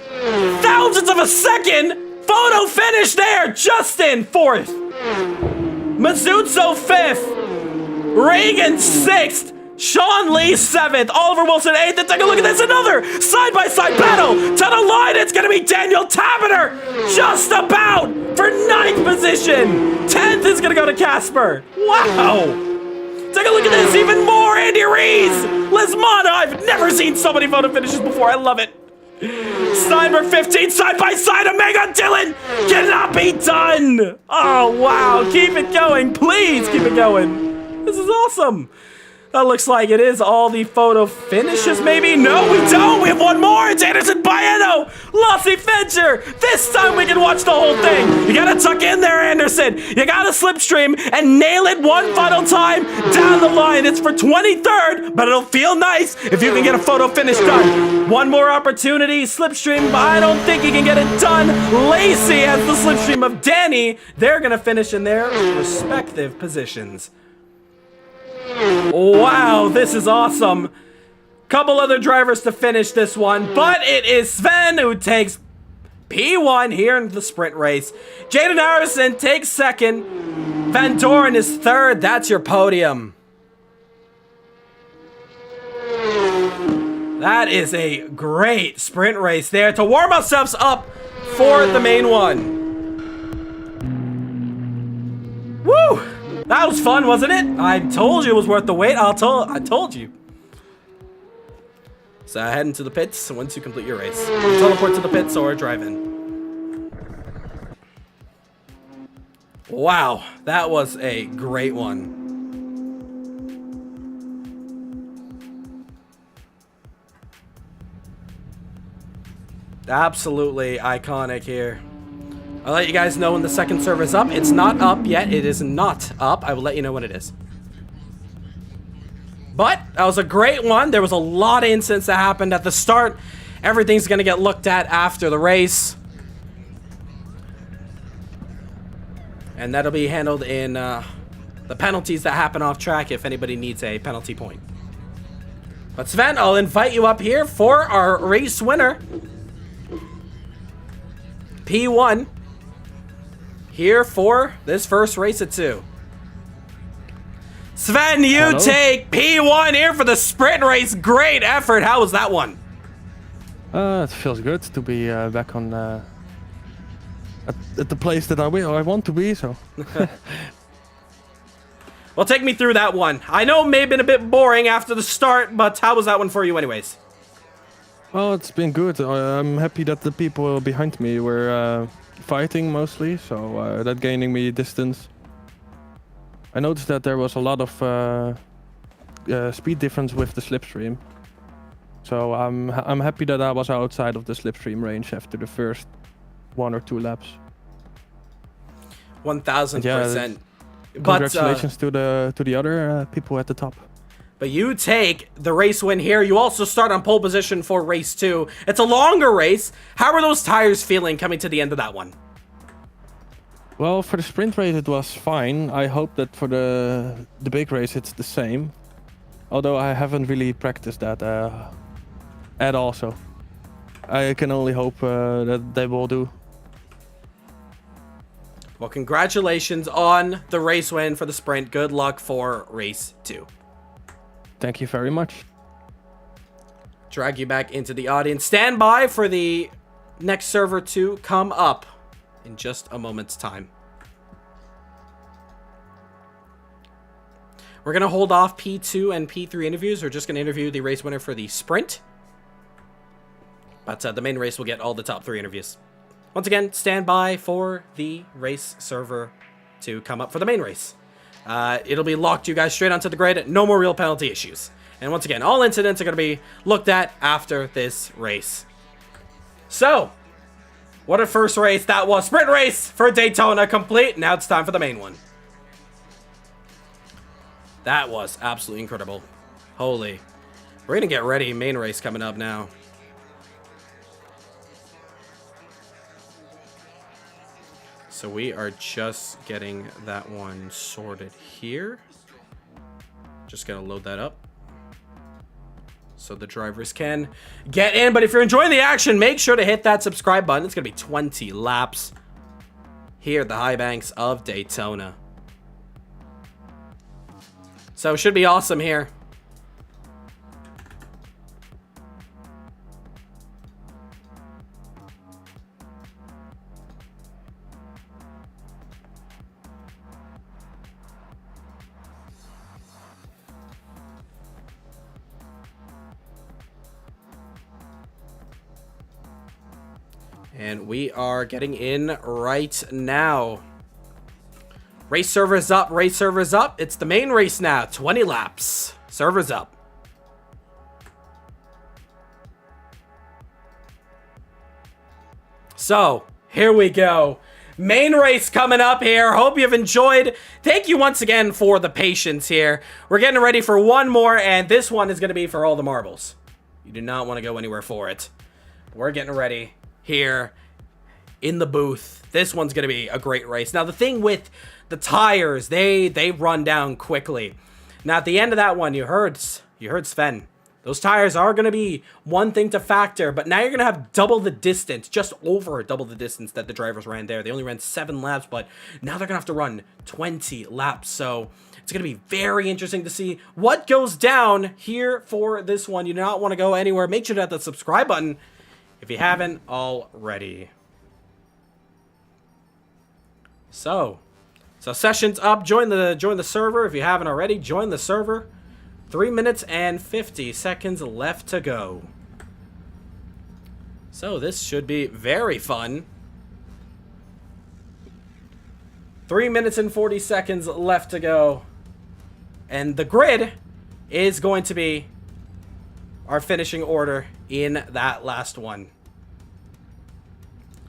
thousandths of a second. Photo finish there. Justin 4th. Mazzuzo 5th. Reagan 6th. Sean Lee 7th, Oliver Wilson 8th, and take a look at this, another side-by-side battle to the line. It's gonna be Daniel Taberner, just about for 9th position. 10th is gonna go to Kasper. Wow! Take a look at this, even more Andy Rees, Lesmana. I've never seen so many photo finishes before. I love it. Steinberg 15, side-by-side, Omega Dylan cannot be done. Oh wow! Keep it going, please keep it going. This is awesome. That looks like it is all the photo finishes, maybe? No, we don't! We have one more! It's Anderson Baeno! Lassie Fincher! This time we can watch the whole thing! You gotta tuck in there, Anderson! You gotta slipstream and nail it one final time down the line! It's for 23rd, but it'll feel nice if you can get a photo finish done. One more opportunity, slipstream, but I don't think he can get it done. Lacey has the slipstream of Danny. They're gonna finish in their respective positions. Wow, this is awesome. Couple other drivers to finish this one, but it is Sven who takes P1 here in the sprint race. Jaden Harrison takes 2nd. Van Doren is 3rd. That's your podium. That is a great sprint race there to warm ourselves up for the main one. Woo! That was fun, wasn't it? I told you it was worth the wait. I told you. So head into the pits once you complete your race. Teleport to the pits or drive in. Wow, that was a great one. Absolutely iconic here. I'll let you guys know when the second server is up. It's not up yet. It is not up. I will let you know when it is. But that was a great one. There was a lot of incidents that happened at the start. Everything's going to get looked at after the race. And that'll be handled in the penalties that happen off track if anybody needs a penalty point. But Sven, I'll invite you up here for our race winner. P1. Here for this first race at 2. Sven, you take P1 here for the sprint race. Great effort. How was that one? It feels good to be back on at the place that I want to be. So, well, take me through that one. I know it may have been a bit boring after the start, but how was that one for you, anyways? Well, it's been good. I'm happy that the people behind me were fighting mostly, so that gaining me distance. I noticed that there was a lot of speed difference with the slipstream. So I'm happy that I was outside of the slipstream range after the first 1 or 2 laps. 1000%. Congratulations to the other people at the top. But you take the race win here. You also start on pole position for race 2. It's a longer race. How are those tires feeling coming to the end of that one? Well, for the sprint race it was fine. I hope that for the big race it's the same. Although I haven't really practiced that at all, so I can only hope that they will do. Well, congratulations on the race win for the sprint. Good luck for race 2. Thank you very much. Drag you back into the audience. Stand by for the next server to come up in just a moment's time. We're going to hold off P2 and P3 interviews. We're just going to interview the race winner for the sprint. But the main race will get all the top 3 interviews. Once again, stand by for the race server to come up for the main race. It'll be locked you guys straight onto the grid. No more real penalty issues. And once again, all incidents are going to be looked at after this race. So, what a first race that was. Sprint race for Daytona complete. Now it's time for the main one. That was absolutely incredible. Holy. We're going to get ready. Main race coming up now. So we are just getting that one sorted here. Just gonna load that up so the drivers can get in. But if you're enjoying the action, make sure to hit that subscribe button. It's gonna be 20 laps here at the high banks of Daytona. So it should be awesome here. And we are getting in right now. Race servers up, race servers up. It's the main race now. 20 laps. Servers up. So, here we go. Main race coming up here. Hope you've enjoyed. Thank you once again for the patience here. We're getting ready for one more, and this one is going to be for all the marbles. You do not want to go anywhere for it. We're getting ready here in the booth. This one's going to be a great race. Now, the thing with the tires, they run down quickly. Now, at the end of that one, you heard Sven. Those tires are going to be one thing to factor, but now you're going to have double the distance, just over double the distance that the drivers ran there. They only ran 7 laps, but now they're going to have to run 20 laps. So it's going to be very interesting to see what goes down here for this one. You do not want to go anywhere. Make sure to hit that subscribe button if you haven't already. So session's up. Join the server if you haven't already. Join the server. 3 minutes and 50 seconds left to go. So this should be very fun. 3 minutes and 40 seconds left to go. And the grid is going to be our finishing order in that last one.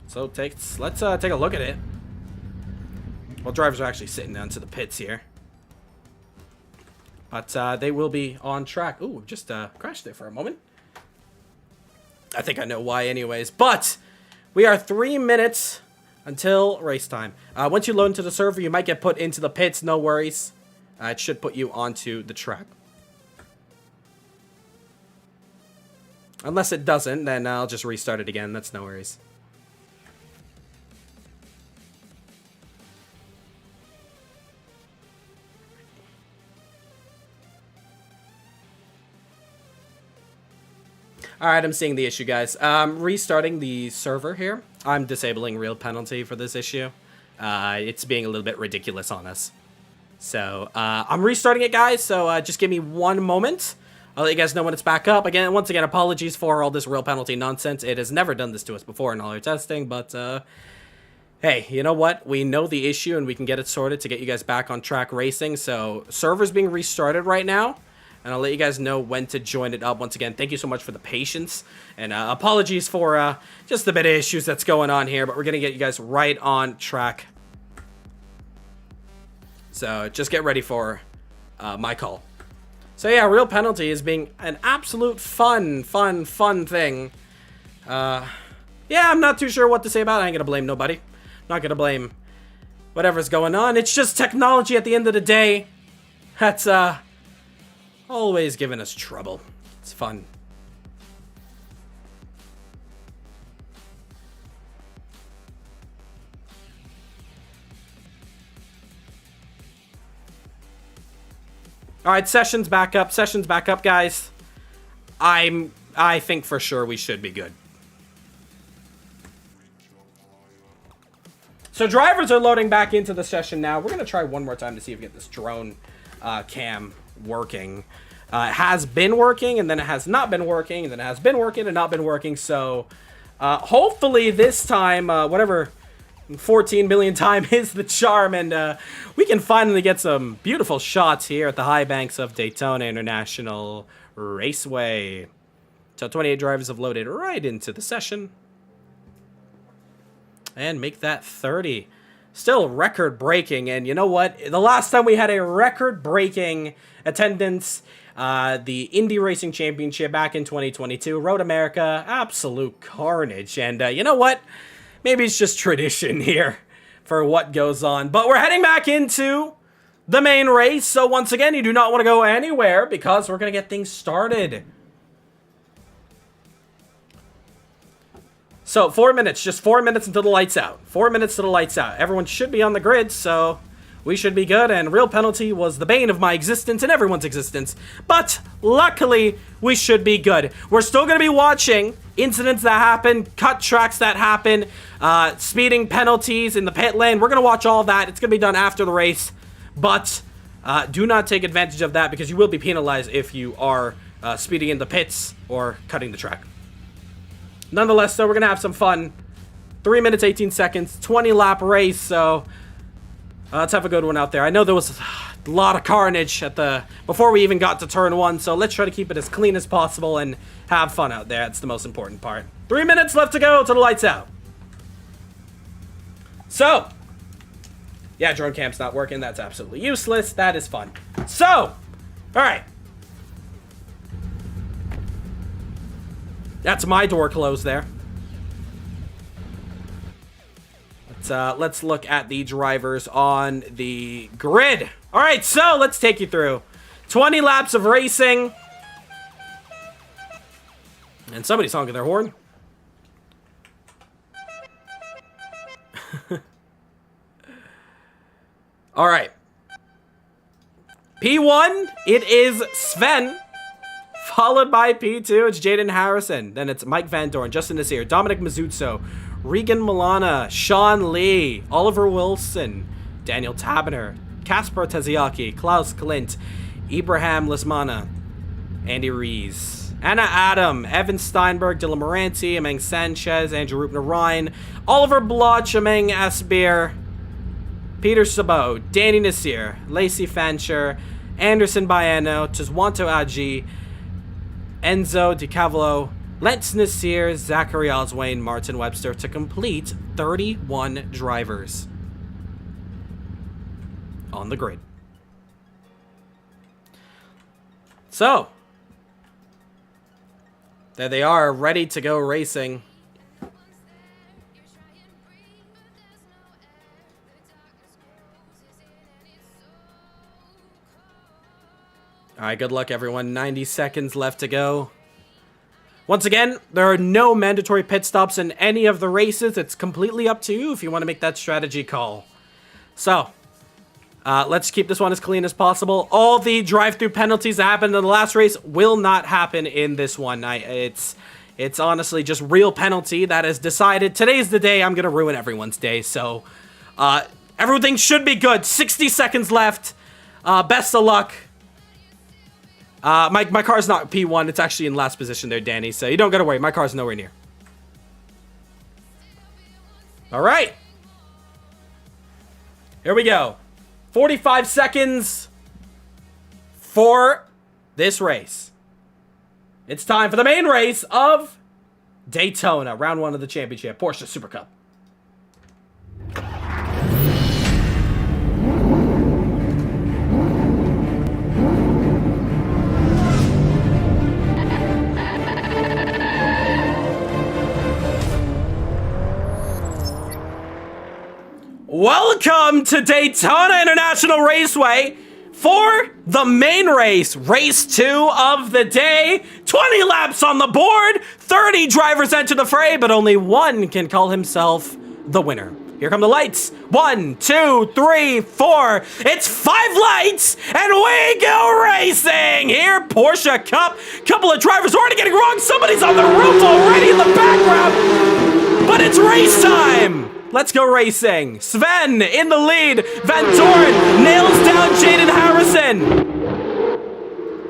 So let's take a look at it. Well, drivers are actually sitting down to the pits here. But they will be on track. Ooh, just crashed there for a moment. I think I know why anyways. But we are 3 minutes until race time. Once you load into the server, you might get put into the pits. No worries. It should put you onto the track. Unless it doesn't, then I'll just restart it again. That's no worries. Alright, I'm seeing the issue, guys. Restarting the server here. I'm disabling real penalty for this issue. It's being a little bit ridiculous on us. So, I'm restarting it, guys, so just give me 1 moment. I'll let you guys know when it's back up. Once again, apologies for all this real penalty nonsense. It has never done this to us before in all our testing, but, hey, you know what? We know the issue, and we can get it sorted to get you guys back on track racing. So, server's being restarted right now. And I'll let you guys know when to join it up. Once again, thank you so much for the patience. And apologies for just the bit of issues that's going on here. But we're going to get you guys right on track. So just get ready for my call. So yeah, real penalty is being an absolute fun thing. Yeah, I'm not too sure what to say about it. I ain't going to blame nobody. I'm not going to blame whatever's going on. It's just technology at the end of the day. That's always giving us trouble. It's fun. Alright, session's back up. Session's back up, guys. I think for sure we should be good. So drivers are loading back into the session now. We're going to try one more time to see if we get this drone cam working. It has been working, and then it has not been working, and then it has been working and not been working. So hopefully this time, whatever 14 million time is the charm, and we can finally get some beautiful shots here at the high banks of Daytona International Raceway. So 28 drivers have loaded right into the session. And make that 30. Still record-breaking, and you know what? The last time we had a record-breaking attendance, the Indy Racing Championship back in 2022, Road America, absolute carnage. And you know what? Maybe it's just tradition here for what goes on. But we're heading back into the main race, so once again, you do not want to go anywhere because we're going to get things started. So 4 minutes, just 4 minutes until the lights out. 4 minutes to the lights out. Everyone should be on the grid, so we should be good. And real penalty was the bane of my existence and everyone's existence. But luckily, we should be good. We're still going to be watching incidents that happen, cut tracks that happen, speeding penalties in the pit lane. We're going to watch all of that. It's going to be done after the race. But do not take advantage of that because you will be penalized if you are speeding in the pits or cutting the track. Nonetheless, though, we're going to have some fun. 3 minutes, 18 seconds, 20-lap race, so let's have a good one out there. I know there was a lot of carnage before we even got to turn 1, so let's try to keep it as clean as possible and have fun out there. That's the most important part. 3 minutes left to go till the lights out. So, yeah, drone cam's not working. That's absolutely useless. That is fun. So, all right. That's my door closed there. Let's look at the drivers on the grid. All right, so let's take you through 20 laps of racing. And somebody's honking their horn. All right. P1, it is Sven. Followed by P2, it's Jaden Harrison. Then it's Mike Van Dorn, Justin Nasir, Dominic Mazzuzzo, Regan Milana, Sean Lee, Oliver Wilson, Daniel Taberner, Kasper Teziaki, Klaus Klint, Ibrahim Lismana, Andy Rees, Anna Adam, Evan Steinberg, Dylan Moranti, Ameng Sanchez, Andrew Rupner Ryan, Oliver Bloch, Ameng Asbir, Peter Sabot, Danny Nasir, Lacey Fancher, Anderson Baiano, Tizwanto Aji, Enzo DiCavolo, Lance Nasir, Zachary Oswayne, Martin Webster to complete 31 drivers on the grid. So, there they are, ready to go racing. Alright, good luck everyone. 90 seconds left to go. Once again, there are no mandatory pit stops in any of the races. It's completely up to you if you want to make that strategy call. So, let's keep this one as clean as possible. All the drive-through penalties that happened in the last race will not happen in this one. It's honestly just real penalty that is decided. Today's the day I'm going to ruin everyone's day. So, everything should be good. 60 seconds left. Best of luck. My car's not P1. It's actually in last position there, Danny. So you don't gotta worry. My car's nowhere near. All right. Here we go. 45 seconds for this race. It's time for the main race of Daytona, round 1 of the championship, Porsche Supercup. Welcome to Daytona International Raceway for the main race, race 2 of the day. 20 laps on the board, 30 drivers enter the fray, but only one can call himself the winner. Here come the lights. 1, 2, 3, 4. It's 5 lights, and we go racing. Here, Porsche Cup. Couple of drivers already getting wrong. Somebody's on the roof already in the background, but it's race time. Let's go racing. Sven in the lead. Van Doren nails down Jaden Harrison.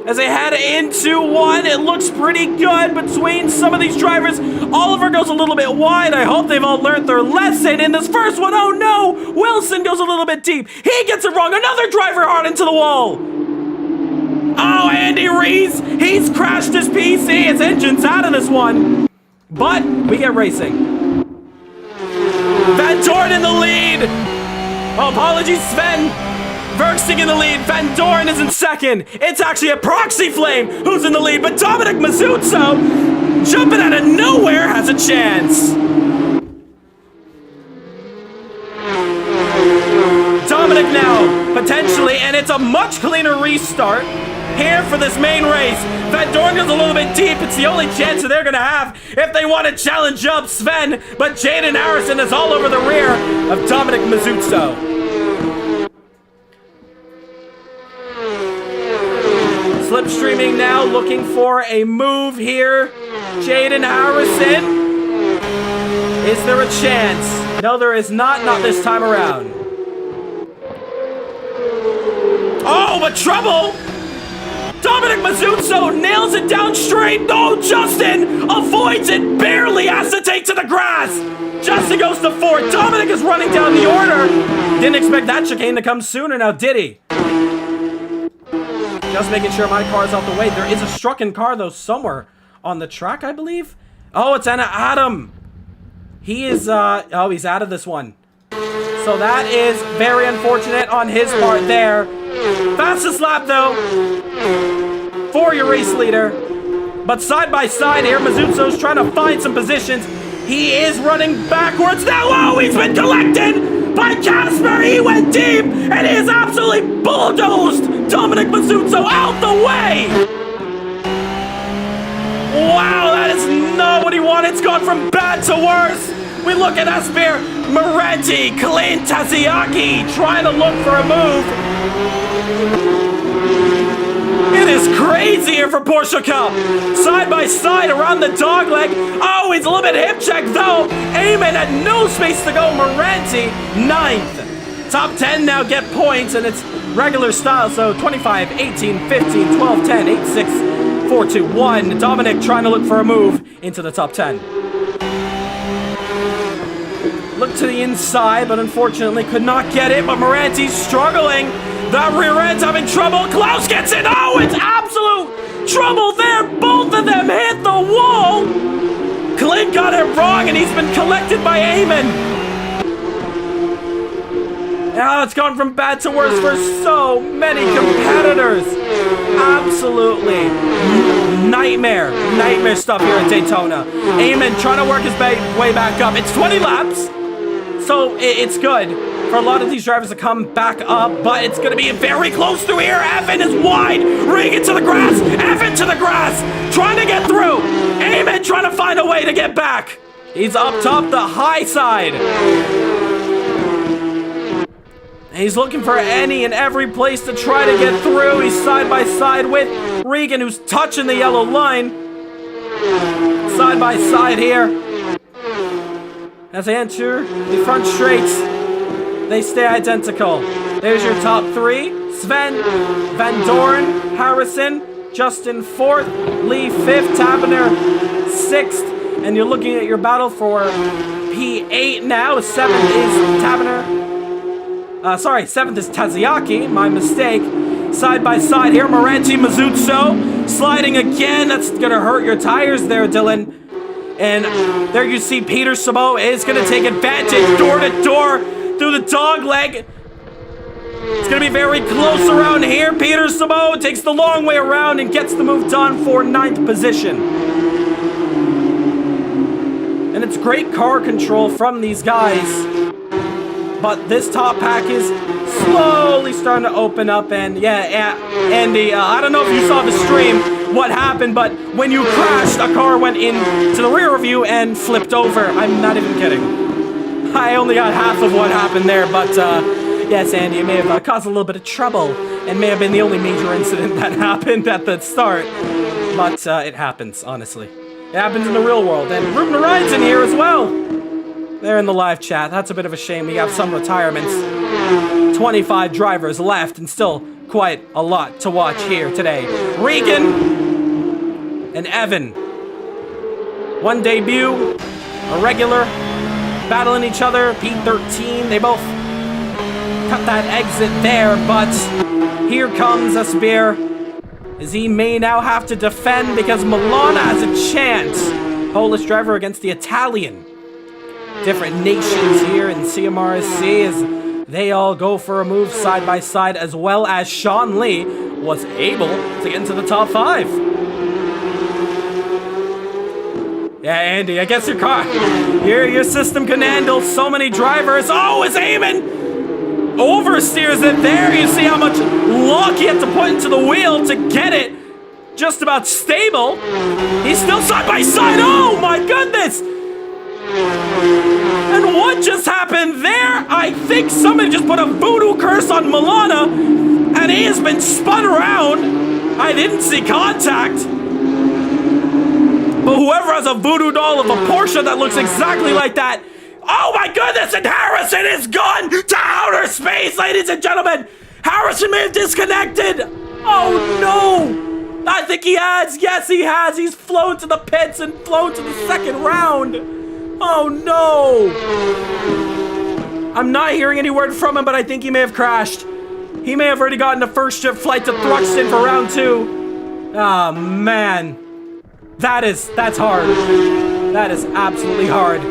As they head into one, it looks pretty good between some of these drivers. Oliver goes a little bit wide. I hope they've all learned their lesson in this first one. Oh no, Wilson goes a little bit deep. He gets it wrong. Another driver hard into the wall. Oh, Andy Rees, he's crashed his PC. His engine's out of this one. But we get racing. Van Doren in the lead. Oh, apologies, Sven. Verksting in the lead. Van Doren is in second. It's actually a Proxy Flame who's in the lead, but Dominic Mazzuzzo, jumping out of nowhere, has a chance. Dominic now, potentially, and it's a much cleaner restart here for this main race. Van Doren goes a little bit deep. It's the only chance that they're going to have if they want to challenge up Sven. But Jaden Harrison is all over the rear of Dominic Mazzuzzo. Slipstreaming now, looking for a move here. Jaden Harrison. Is there a chance? No, there is not this time around. Oh, but trouble! Dominic Mazzuzzo nails it down straight. No, Justin avoids it barely. Acetate to the grass. Justin goes to 4. Dominic is running down the order. Didn't expect that chicane to come sooner now, did he? Just making sure my car's out the way. There is a strucken car, though, somewhere on the track, I believe. Oh, it's Anna Adam. He is, oh, he's out of this one. So that is very unfortunate on his part there. Fastest lap, though, for your race leader. But side by side here, Mazzuzzo's trying to find some positions. He is running backwards now. Oh, he's been collected by Casper. He went deep, and he is absolutely bulldozed Dominic Mazzuzzo out the way. Wow, that is not what he wanted. It's gone from bad to worse. We look at Asper, Moretti, Clint Taziaki trying to look for a move. It is crazy here for Porsche Cup. Side by side around the dogleg. Oh, he's a little bit hip check though. Eamon had no space to go. Moretti, 9th. Top 10 now get points, and it's regular style. So 25, 18, 15, 12, 10, 8, 6, 4, 2, 1. Dominic trying to look for a move into the top 10. Look to the inside, but unfortunately could not get it. But Moretti's struggling. That rear end's having trouble. Klaus gets it. Oh, it's absolute trouble there. Both of them hit the wall. wrong, and he's been collected by Eamon. Now it's gone from bad to worse for so many competitors. Absolutely nightmare stuff here at Daytona. Eamon trying to work his way back up. It's 20 laps, so it's good for a lot of these drivers to come back up, but it's going to be very close through here. Evan is wide, Regan to the grass, Evan to the grass, trying to get through. Eamon trying to find a way to get back. He's up top the high side. He's looking for any and every place to try to get through. He's side by side with Regan, who's touching the yellow line. Side by side here. As they enter the front straights, they stay identical. There's your top three. Sven, Van Doren, Harrison, Justin 4th, Lee 5th, Taberner 6th. And you're looking at your battle for P8 now. 7th is Taberner. 7th is Taziaki, my mistake. Side by side here, Moranti Mazuzzo sliding again. That's gonna hurt your tires there, Dylan. And there you see Peter Sabo is gonna take advantage door to door through the dog leg. It's gonna be very close around here. Peter Sabo takes the long way around and gets the move done for 9th position. And it's great car control from these guys. But this top pack is slowly starting to open up, and yeah, Andy, I don't know if you saw the stream, what happened, but when you crashed, a car went into the rear of you and flipped over. I'm not even kidding. I only got half of what happened there, but yes, Andy, it may have caused a little bit of trouble, and may have been the only major incident that happened at the start. But it happens, honestly. It happens in the real world, and Ruben Ryan's in here as well. They're in the live chat. That's a bit of a shame. We have some retirements. 25 drivers left and still quite a lot to watch here today. Regan and Evan. One debut, a regular, battling each other. P13. They both cut that exit there, but here comes Asbir, as he may now have to defend because Milana has a chance. Polish driver against the Italian. Different nations here in CMRSC as they all go for a move side by side, as well as Sean Lee was able to get into the top 5. Yeah, Andy, I guess your system can handle so many drivers. Oh, it's Eamon! Oversteers it there. You see how much luck he had to put into the wheel to get it just about stable. He's still side by side. Oh my goodness! And what just happened there? I think somebody just put a voodoo curse on Milana, and he has been spun around. I didn't see contact. But whoever has a voodoo doll of a Porsche that looks exactly like that. Oh my goodness, and Harrison is gone to outer space, ladies and gentlemen. Harrison may have disconnected. Oh no. I think he has. Yes, he has. He's flown to the pits and flown to the second round. Oh no! I'm not hearing any word from him, but I think he may have crashed. He may have already gotten a first shift flight to Thruxton for round 2. Oh man. That's hard. That is absolutely hard.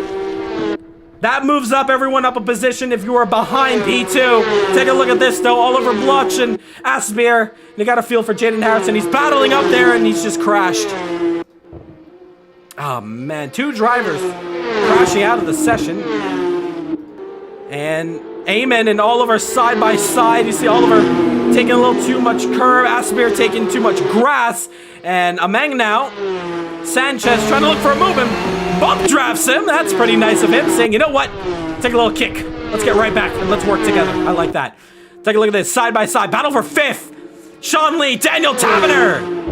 That moves up everyone up a position if you are behind P2. Take a look at this though. Oliver Bloch and Asbir. You got a feel for Jaden Harrison. He's battling up there and he's just crashed. Oh man, 2 drivers crashing out of the session. And Eamon and Oliver side by side. You see Oliver taking a little too much curve, Asbir taking too much grass, and Ameng now. Sanchez trying to look for a move and bump drafts him. That's pretty nice of him, saying, you know what? Take a little kick. Let's get right back and let's work together. I like that. Take a look at this, side by side. Battle for 5th. Sean Lee, Daniel Taverner.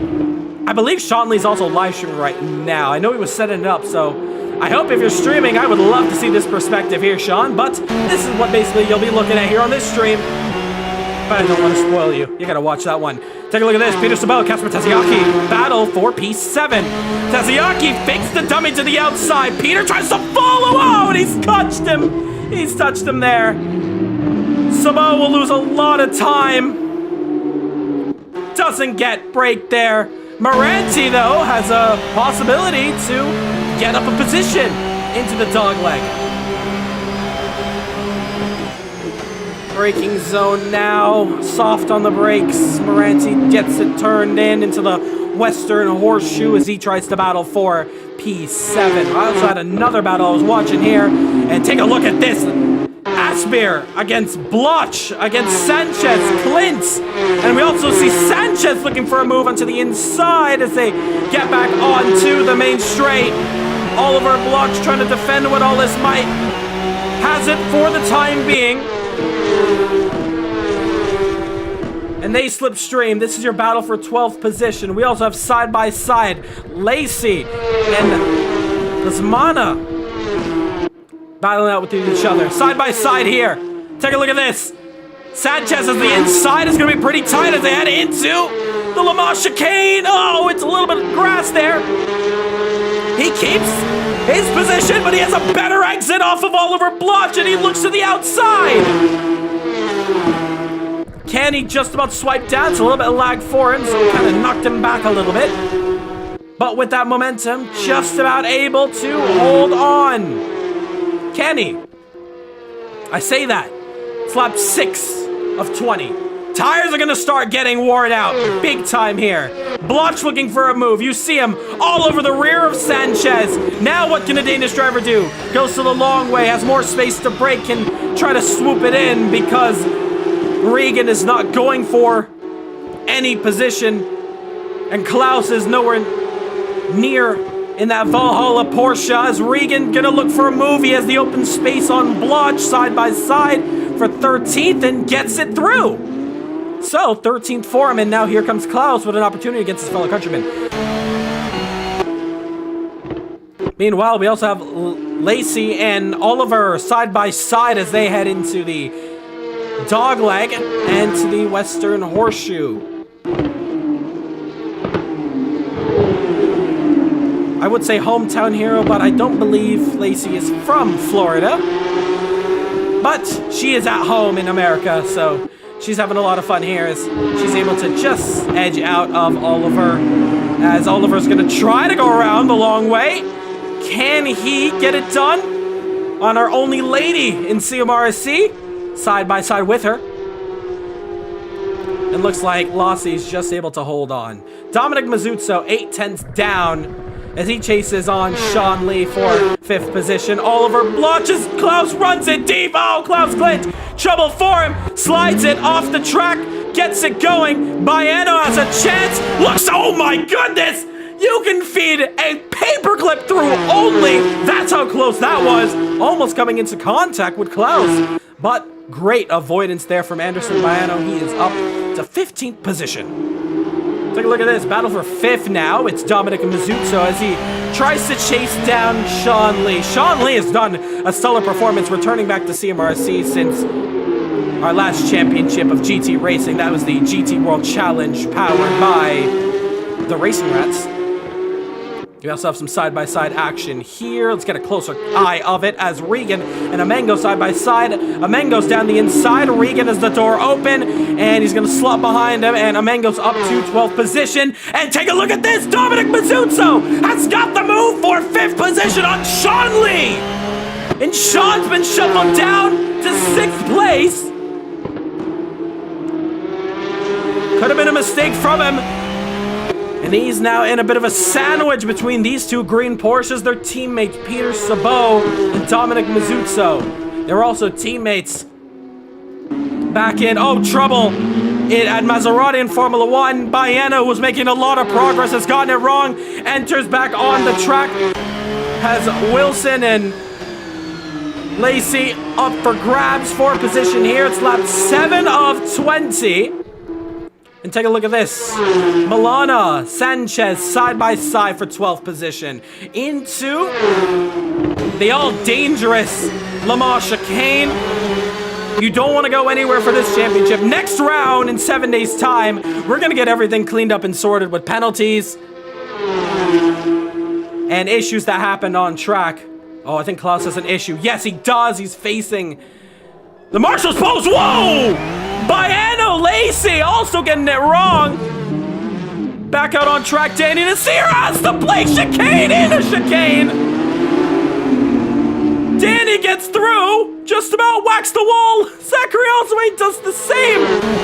I believe Sean Lee's also live streaming right now. I know he was setting it up, so I hope if you're streaming, I would love to see this perspective here, Sean. But this is what basically you'll be looking at here on this stream. But I don't want to spoil you. You gotta watch that one. Take a look at this. Peter Sabel, Kasper Taziaki. Battle for P7. Taziaki fakes the dummy to the outside. Peter tries to follow. Oh, and he's touched him. He's touched him there. Sabel will lose a lot of time. Doesn't get break there. Moranti, though, has a possibility to get up a position. into the dogleg. Braking zone now, soft on the brakes. Moranti gets it turned into the Western Horseshoe as he tries to battle for P7. I also had another battle I was watching here, and take a look at this. Aspear against Bloch, against Sanchez, Clint. And we also see Sanchez looking for a move onto the inside as they get back onto the main straight. Oliver Bloch trying to defend with all his might. Has it for the time being. And they slipstream. This is your battle for 12th position. We also have side-by-side Lacey and Lasmana battling out with each other. Side-by-side here. Take a look at this. Sanchez as the inside is going to be pretty tight as they head into the Le Mans chicane. Oh, it's a little bit of grass there. He keeps his position, but he has a better exit off of Oliver Bloch, and he looks to the outside. Can he just about swipe down? It's a little bit of lag for him, so it kind of knocked him back a little bit. But with that momentum, just about able to hold on. Can he? I say that. It's lap 6 of 20. Tires are going to start getting worn out. Big time here. Bloch looking for a move. You see him all over the rear of Sanchez. Now what can a Danish driver do? Goes to the long way, has more space to brake, and try to swoop it in because Regan is not going for any position. And Klaus is nowhere near in that Valhalla Porsche. Is Regan going to look for a move? He has the open space on Bloch side by side for 13th and gets it through. So, 13th for him, and now here comes Klaus with an opportunity against his fellow countrymen. Meanwhile, we also have Lacey and Oliver side by side as they head into the dogleg and to the Western Horseshoe. I would say hometown hero, but I don't believe Lacey is from Florida. But she is at home in America, so she's having a lot of fun here as she's able to just edge out of Oliver. As Oliver's going to try to go around the long way. Can he get it done on our only lady in CMRSC? Side by side with her. It looks like Lossie's just able to hold on. Dominic Mazzuzzo, 8/10 down as he chases on Sean Lee for 5th position. Oliver Bloch as Klaus runs it deep. Oh, Klaus Clint, trouble for him. Slides it off the track, gets it going. Baiano has a chance. Looks, oh my goodness! You can feed a paperclip through only. That's how close that was. Almost coming into contact with Klaus. But great avoidance there from Anderson Baiano. He is up to 15th position. Take a look at this. Battle for 5th now. It's Dominic Mazzuzzo as he tries to chase down Sean Lee. Sean Lee has done a stellar performance returning back to CMRC since our last championship of GT Racing. That was the GT World Challenge powered by the Racing Rats. We also have some side-by-side action here. Let's get a closer eye of it as Regan and Amengo side-by-side. Amengo's down the inside. Regan has the door open, and he's going to slot behind him, and Amengo's up to 12th position. And take a look at this! Dominic Mazzuzzo has got the move for 5th position on Sean Lee! And Sean's been shuffled down to 6th place. Could have been a mistake from him. And he's now in a bit of a sandwich between these two green Porsches. Their teammates, Peter Sabot and Dominic Mazzuzzo. They're also teammates back in, trouble at Maserati in Formula 1. Baiano, who was making a lot of progress, has gotten it wrong. Enters back on the track. Has Wilson and Lacey up for grabs for position here. It's lap 7 of 20. And take a look at this. Milana, Sanchez, side-by-side for 12th position. Into the all-dangerous Le Mans chicane. You don't want to go anywhere for this championship. Next round, in 7 days' time, we're going to get everything cleaned up and sorted with penalties and issues that happened on track. Oh, I think Klaus has an issue. Yes, he does. He's facing the marshal's post. Whoa! Baiano Lacey also getting it wrong. Back out on track, Danny Nasir has the Blake chicane in a chicane. Danny gets through, just about whacks the wall. Zachary Osway does the same.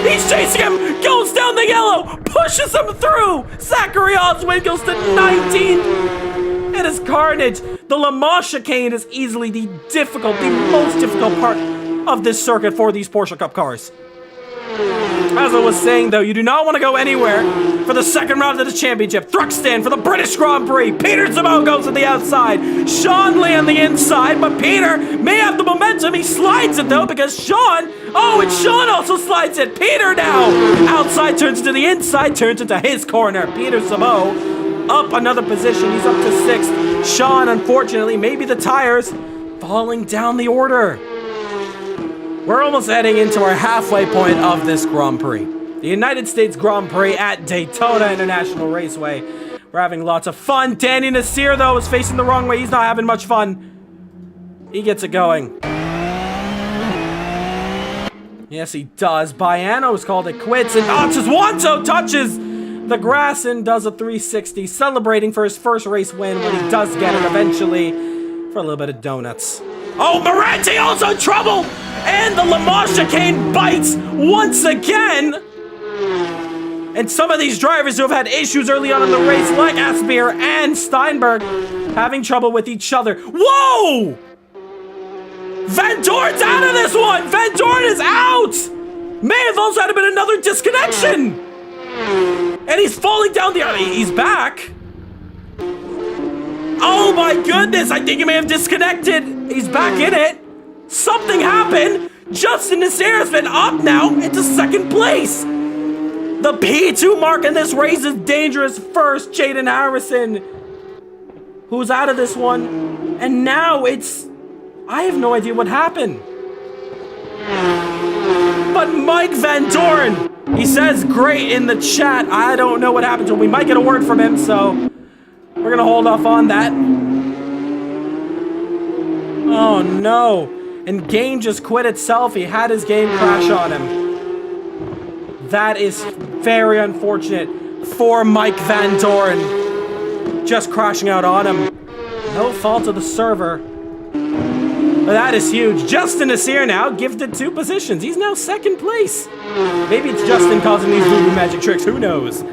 He's chasing him, goes down the yellow, pushes him through. Zachary Osway goes to 19th. It is carnage. The Le Mans chicane is easily the most difficult part of this circuit for these Porsche Cup cars. As I was saying, though, you do not want to go anywhere for the second round of the championship. Thruxton for the British Grand Prix. Peter Simon goes to the outside. Sean Lee on the inside, but Peter may have the momentum. He slides it, though, because Sean... Oh, and Sean also slides it. Peter now. Outside turns to the inside, turns into his corner. Peter Simon up another position. He's up to 6th. Sean, unfortunately, maybe the tires falling down the order. We're almost heading into our halfway point of this Grand Prix. The United States Grand Prix at Daytona International Raceway. We're having lots of fun. Danny Nasir, though, is facing the wrong way. He's not having much fun. He gets it going. Yes, he does. Baiano's called it quits, and Wanto touches the grass and does a 360, celebrating for his first race win when he does get it eventually for a little bit of donuts. Oh, Moranti also in trouble! And the Le Mans chicane bites once again! And some of these drivers who have had issues early on in the race, like Asbeer and Steinberg, having trouble with each other. Whoa! Van Doorn's out of this one! Van Doorn is out! May have also had been another disconnection! And he's falling down the... He's back! Oh my goodness, I think he may have disconnected. He's back in it. Something happened. Justin Nasir has been up now into 2nd place. The P2 mark in this race is dangerous. First, Jaden Harrison, who's out of this one. And now it's... I have no idea what happened. But Mike Van Doorn, he says great in the chat. I don't know what happened to him. We might get a word from him, so... We're gonna hold off on that. Oh no. And game just quit itself. He had his game crash on him. That is very unfortunate for Mike Van Doorn. Just crashing out on him. No fault of the server. But that is huge. Justin Nasir now gifted 2 positions. He's now 2nd place. Maybe it's Justin causing these voodoo magic tricks. Who knows?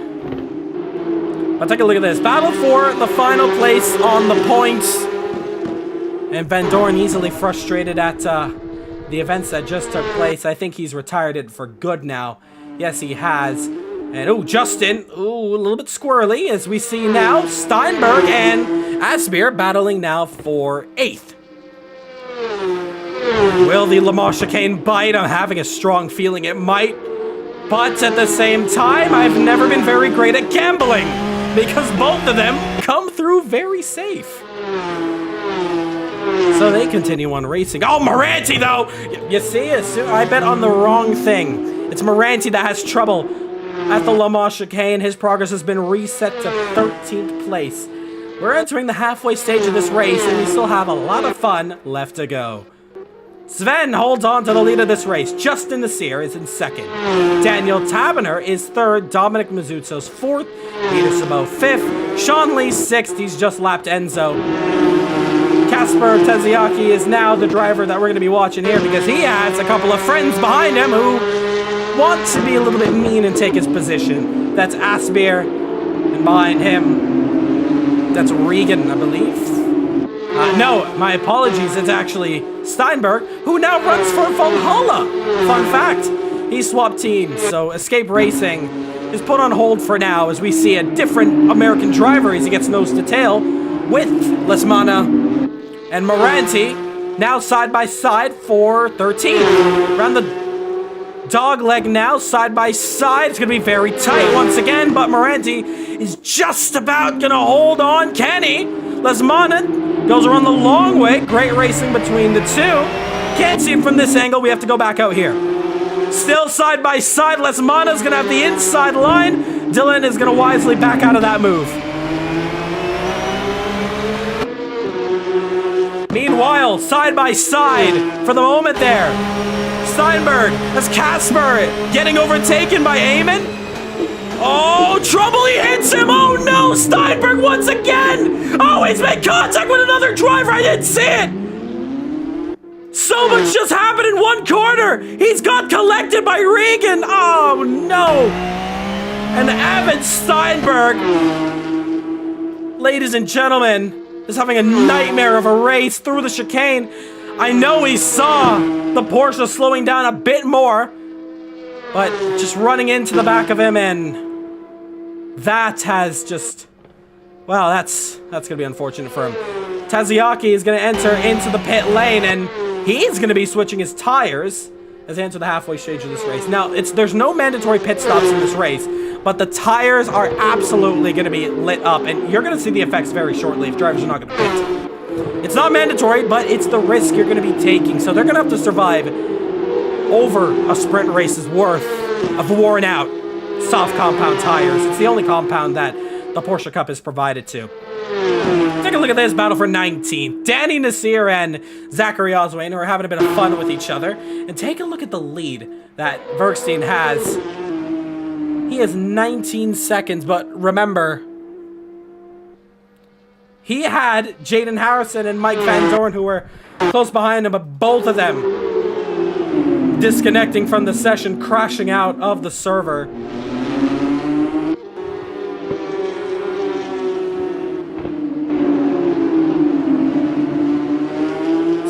But take a look at this. Battle for the final place on the points. And Van Doorn easily frustrated at the events that just took place. I think he's retired it for good now. Yes, he has. And, oh, Justin. Ooh, a little bit squirrely as we see now. Steinberg and Asbeer battling now for 8th. Will the Le Mans chicane bite? I'm having a strong feeling it might. But at the same time, I've never been very great at gambling. Because both of them come through very safe. So they continue on racing. Oh, Moranti, though! You see, I bet on the wrong thing. It's Moranti that has trouble at the Le Mans chicane. His progress has been reset to 13th place. We're entering the halfway stage of this race, and we still have a lot of fun left to go. Sven holds on to the lead of this race. Justin Nasir is in 2nd. Daniel Taberner is 3rd. Dominic Mazzuto's 4th. Peter Sabo 5th. Sean Lee 6th. He's just lapped Enzo. Kasper Teziaki is now the driver that we're going to be watching here because he has a couple of friends behind him who want to be a little bit mean and take his position. That's Asbeer. And behind him, that's Regan, I believe. No, my apologies, it's actually Steinberg, who now runs for Valhalla. Fun fact, he swapped teams, so Escape Racing is put on hold for now as we see a different American driver as he gets nose to tail with Lesmana and Moranti now side by side for 13th. Around the dog leg now, side by side. It's going to be very tight once again, but Moranti is just about going to hold on. Can he? Lesmana goes around the long way. Great racing between the two. Can't see it from this angle. We have to go back out here. Still side by side. Lesmana's going to have the inside line. Dylan is going to wisely back out of that move. Meanwhile, side by side for the moment there. Steinberg as Kasper getting overtaken by Eamon. Oh, trouble, he hits him! Oh no, Steinberg once again! Oh, he's made contact with another driver, I didn't see it! So much just happened in one corner. He's got collected by Regan. Oh, no. And Evan Steinberg, ladies and gentlemen, is having a nightmare of a race through the chicane. I know he saw the Porsche slowing down a bit more, but just running into the back of him, and that has just, well, that's gonna be unfortunate for him. Taziaki is gonna enter into the pit lane, and he's gonna be switching his tires as they enter the halfway stage of this race. Now, there's no mandatory pit stops in this race, but the tires are absolutely gonna be lit up, and you're gonna see the effects very shortly if drivers are not gonna pit. It's not mandatory, but it's the risk you're gonna be taking, so they're gonna have to survive over a sprint race's worth of worn out soft compound tires. It's the only compound that the Porsche Cup is provided to. Take a look at this battle for 19th. Danny Nasir and Zachary Oswain, who are having a bit of fun with each other. And take a look at the lead that Verkstein has. He has 19 seconds, but remember, he had Jaden Harrison and Mike Van Dorn, who were close behind him, but both of them disconnecting from the session, crashing out of the server.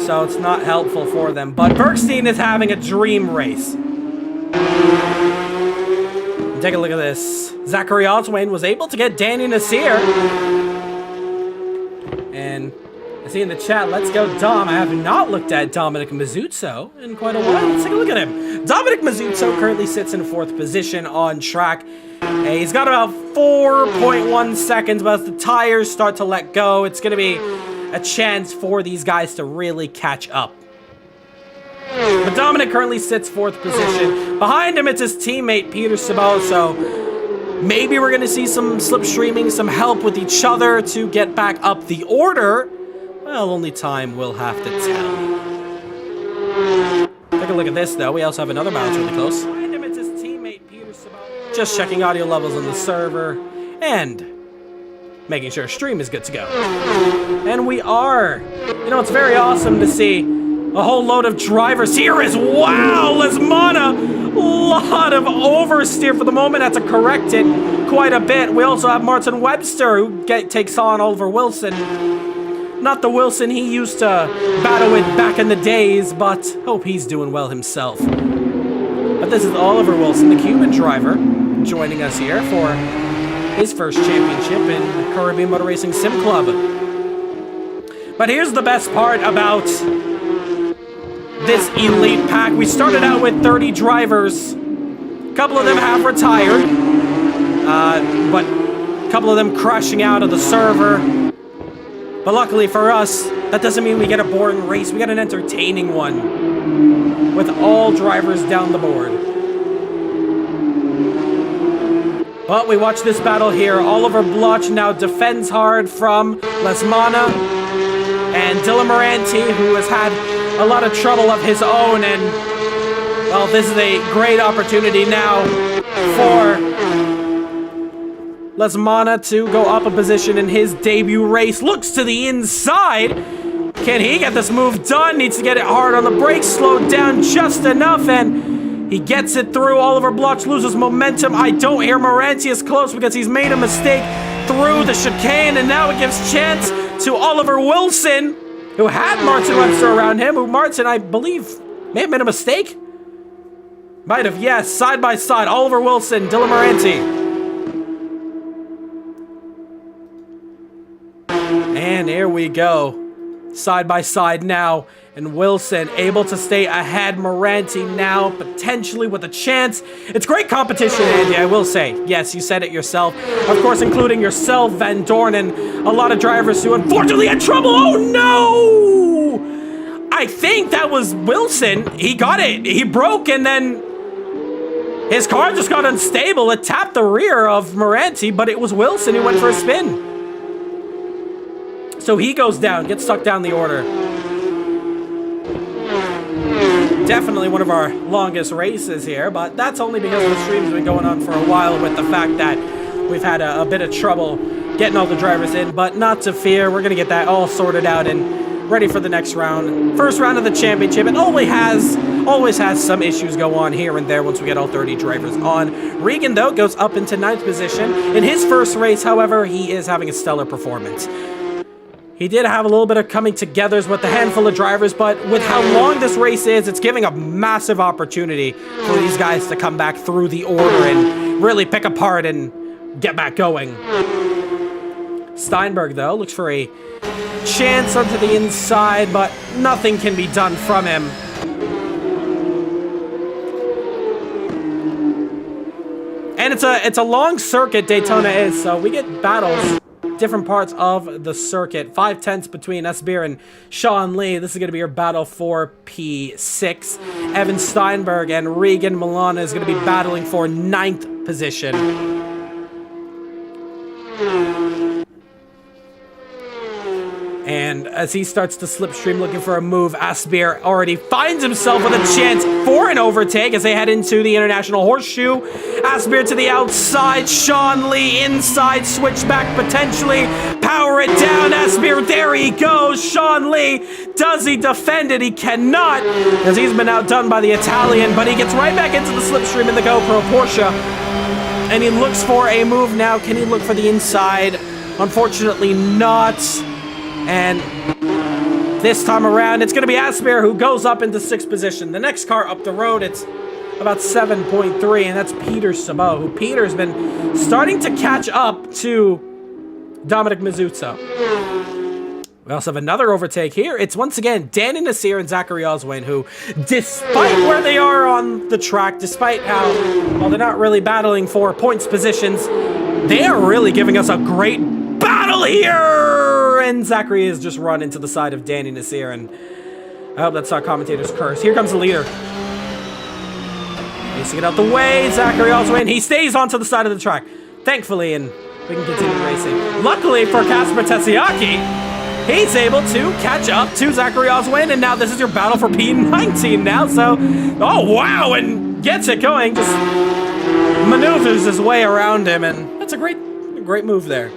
So it's not helpful for them. But Verkstein is having a dream race. Take a look at this. Zachary Oswain was able to get Danny Nasir. And I see in the chat, let's go Dom. I have not looked at Dominic Mazzuzzo in quite a while. Let's take a look at him. Dominic Mazzuzzo currently sits in 4th position on track. He's got about 4.1 seconds, but as the tires start to let go, it's going to be a chance for these guys to really catch up. But Dominic currently sits 4th position. Behind him, it's his teammate, Peter Sabot, so maybe we're going to see some slipstreaming, some help with each other to get back up the order. Well, only time will have to tell. Take a look at this, though. We also have another battle really close. Behind him, it's his teammate, Peter Sabot. Just checking audio levels on the server and making sure stream is good to go. And we are. You know, it's very awesome to see a whole load of drivers here as wow, Lesmana. A lot of oversteer for the moment. Had to correct it quite a bit. We also have Martin Webster, who takes on Oliver Wilson. Not the Wilson he used to battle with back in the days, but hope he's doing well himself. But this is Oliver Wilson, the Cuban driver, joining us here for his first championship in Caribbean Motor Racing Sim Club. But here's the best part about this elite pack. We started out with 30 drivers. A couple of them have retired, but a couple of them crashing out of the server. But luckily for us, that doesn't mean we get a boring race. We get an entertaining one with all drivers down the board. But we watch this battle here. Oliver Bloch now defends hard from Lesmana. And Dylan Moranti, who has had a lot of trouble of his own. And, well, this is a great opportunity now for Lesmana to go up a position in his debut race. Looks to the inside. Can he get this move done? Needs to get it hard on the brakes. Slowed down just enough. And he gets it through. Oliver Bloch loses momentum. I don't hear Moranti as close because he's made a mistake through the chicane, and now it gives chance to Oliver Wilson, who had Martin Webster around him, who Martin, I believe, may have made a mistake. Might have, yes. Side by side, Oliver Wilson, Dylan Moranti. And here we go. Side by side now. And Wilson able to stay ahead. Moranti now potentially with a chance. It's great competition, Andy, I will say. Yes, you said it yourself. Of course, including yourself, Van Dorn, and a lot of drivers who unfortunately had trouble. Oh, no! I think that was Wilson. He got it. He broke, and then his car just got unstable. It tapped the rear of Moranti, but it was Wilson who went for a spin. So he goes down, gets stuck down the order. Definitely one of our longest races here, but that's only because the stream's been going on for a while with the fact that we've had a bit of trouble getting all the drivers in, but not to fear. We're going to get that all sorted out, and ready for the next round. First round of the championship. It always has some issues go on here and there once we get all 30 drivers on. Regan, though, goes up into 9th position. In his first race, however, he is having a stellar performance. He did have a little bit of coming togethers with a handful of drivers, but with how long this race is, it's giving a massive opportunity for these guys to come back through the order and really pick apart and get back going. Steinberg, though, looks for a chance onto the inside, but nothing can be done from him. And it's a long circuit, Daytona is, so we get battles different parts of the circuit. 5/10 between Esbeer and Sean Lee. This is going to be your battle for P6. Evan Steinberg and Regan Milana is going to be battling for 9th position. And as he starts to slipstream looking for a move, Asbeer already finds himself with a chance for an overtake as they head into the International Horseshoe. Asbeer to the outside, Sean Lee inside, switchback potentially, power it down, Asbeer, there he goes, Sean Lee, does he defend it? He cannot, as he's been outdone by the Italian, but he gets right back into the slipstream in the GoPro Porsche, and he looks for a move now. Can he look for the inside? Unfortunately not. And this time around, it's going to be Asbeer who goes up into 6th position. The next car up the road, it's about 7.3, and that's Peter Sabot, who Peter's been starting to catch up to Dominic Mazzucco. We also have another overtake here. It's once again Danny Nasir and Zachary Oswayne, who, despite where they are on the track, despite how, well, they're not really battling for points positions, they are really giving us a great battle here! And Zachary has just run into the side of Danny Nasir, and I hope that's not commentator's curse. Here comes the leader. Needs to get out the way. Zachary Oswayne, he stays onto the side of the track, thankfully, and we can continue racing. Luckily for Kasper Tessiaki, he's able to catch up to Zachary Oswayne, and now this is your battle for P19 now, so, oh wow, and gets it going, just maneuvers his way around him, and that's a great move there.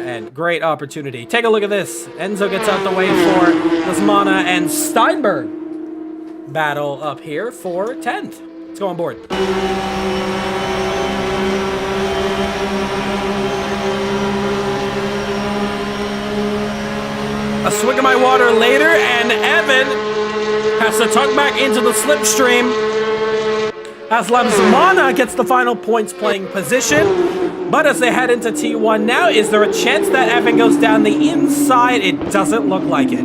And great opportunity. Take a look at this. Enzo gets out the way for Lasmana and Steinberg. Battle up here for 10th. Let's go on board. A swig of my water later, and Evan has to tuck back into the slipstream as Lasmana gets the final points playing position. But as they head into T1 now, is there a chance that Evan goes down the inside? It doesn't look like it.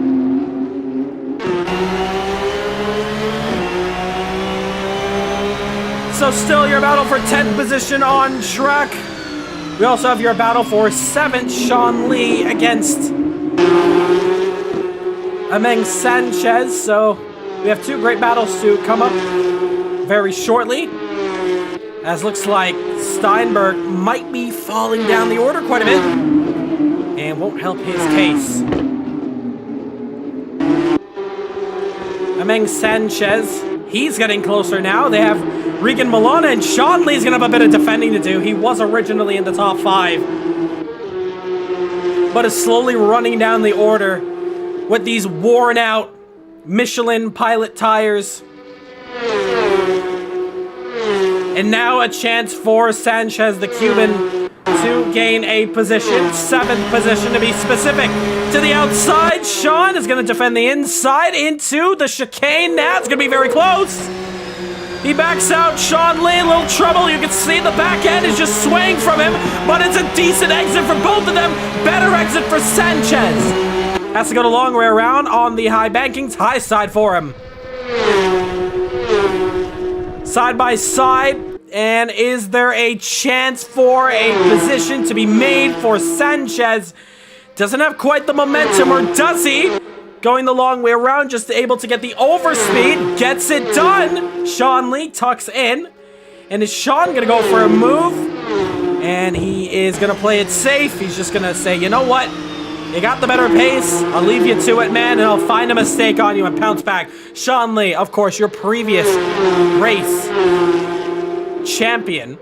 So still your battle for 10th position on track. We also have your battle for 7th, Sean Lee against Ameng Sanchez. So we have 2 great battles to come up very shortly. As looks like Steinberg might be falling down the order quite a bit and won't help his case. Ameng Sanchez, he's getting closer now. They have Regan Milana, and Sean Lee's gonna have a bit of defending to do. He was originally in the top 5, but is slowly running down the order with these worn out Michelin pilot tires. And now a chance for Sanchez, the Cuban, to gain a position, 7th position to be specific. To the outside, Sean is going to defend the inside into the chicane now. It's going to be very close. He backs out. Sean Lee, a little trouble. You can see the back end is just swaying from him, but it's a decent exit for both of them. Better exit for Sanchez. Has to go the long way around on the high bankings. High side for him. Side by side, and is there a chance for a position to be made for Sanchez? Doesn't have quite the momentum, or does he? Going the long way around, just able to get the overspeed, gets it done. Sean Lee tucks in, and is Sean gonna go for a move? And he is gonna play it safe. He's just gonna say, you know what? You got the better pace. I'll leave you to it, man, and I'll find a mistake on you and pounce back. Sean Lee, of course, your previous race champion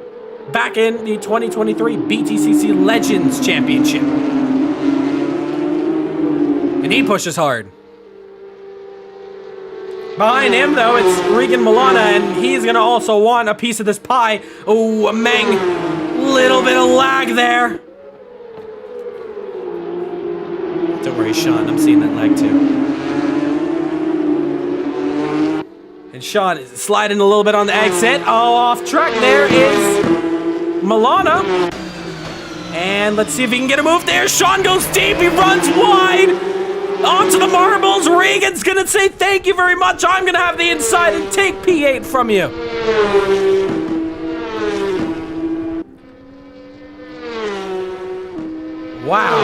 back in the 2023 BTCC Legends Championship. And he pushes hard. Behind him, though, it's Regan Milana, and he's going to also want a piece of this pie. Oh, Meng. Little bit of lag there. Don't worry, Sean. I'm seeing that lag, too. And Sean is sliding a little bit on the exit. Oh, off track. There is Milana. And let's see if he can get a move there. Sean goes deep. He runs wide. Onto the marbles. Regan's going to say thank you very much. I'm going to have the inside and take P8 from you. Wow.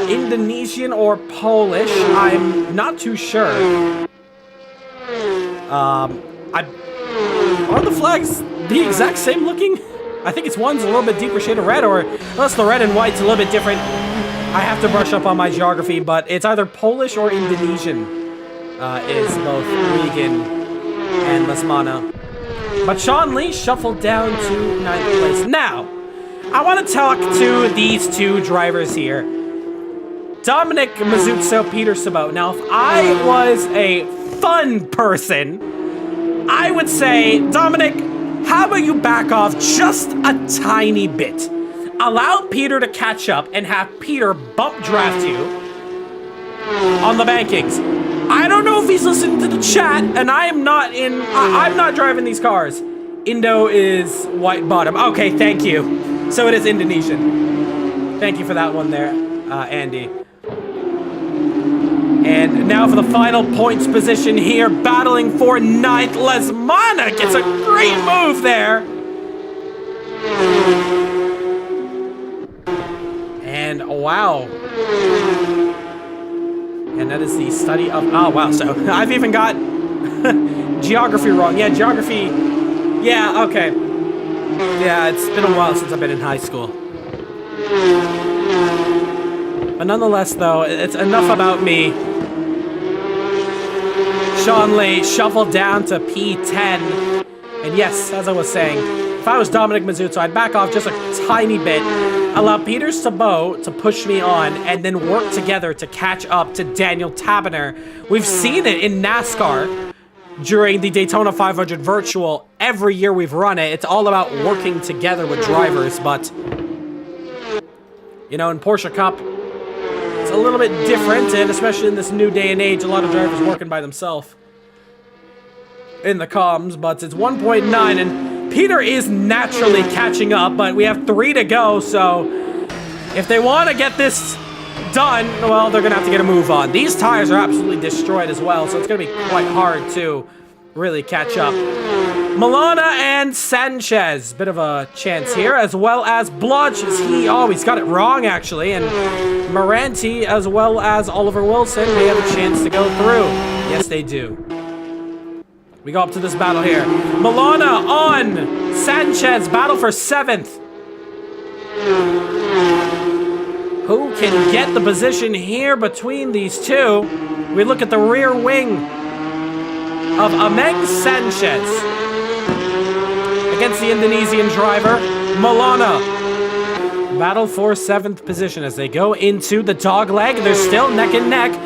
Indonesian or Polish, I'm not too sure. Are the flags the exact same looking? I think it's one's a little bit deeper shade of red, or unless the red and white's a little bit different. I have to brush up on my geography, but it's either Polish or Indonesian is both Regan and Lesmana. But Sean Lee shuffled down to 9th place. Now, I want to talk to these two drivers here. Dominic Mazzucco, Peter Sabot. Now, if I was a fun person, I would say, Dominic, how about you back off just a tiny bit? Allow Peter to catch up and have Peter bump draft you on the bankings. I don't know if he's listening to the chat, and I'm not driving these cars. Indo is white bottom. Okay, thank you. So it is Indonesian. Thank you for that one there, Andy. And now for the final points position here, battling for 9th. Lesmana gets a great move there. And wow. And that is the study of, oh wow, so I've even got geography wrong. Yeah, geography, yeah, okay. Yeah, it's been a while since I've been in high school. But nonetheless, though, it's enough about me. Sean Lee shuffled down to P10. And yes, as I was saying, if I was Dominic Mazzucco, I'd back off just a tiny bit, allow Peter Sabot to push me on, and then work together to catch up to Daniel Taberner. We've seen it in NASCAR during the Daytona 500 Virtual. Every year we've run it, it's all about working together with drivers, but, you know, in Porsche Cup, it's a little bit different, and especially in this new day and age, a lot of drivers working by themselves in the comms, but it's 1.9, and Peter is naturally catching up, but we have 3 to go, so if they want to get this done, well, they're going to have to get a move on. These tires are absolutely destroyed as well, so it's going to be quite hard to really catch up. Milana and Sanchez, bit of a chance here, as well as Blodge. He's got it wrong, actually, and Moranti, as well as Oliver Wilson, they have a chance to go through. Yes, they do. We go up to this battle here. Milana on Sanchez, battle for 7th. Who can get the position here between these two? We look at the rear wing of Ameng Sanchez against the Indonesian driver, Milana. Battle for 7th position as they go into the dog leg. They're still neck and neck.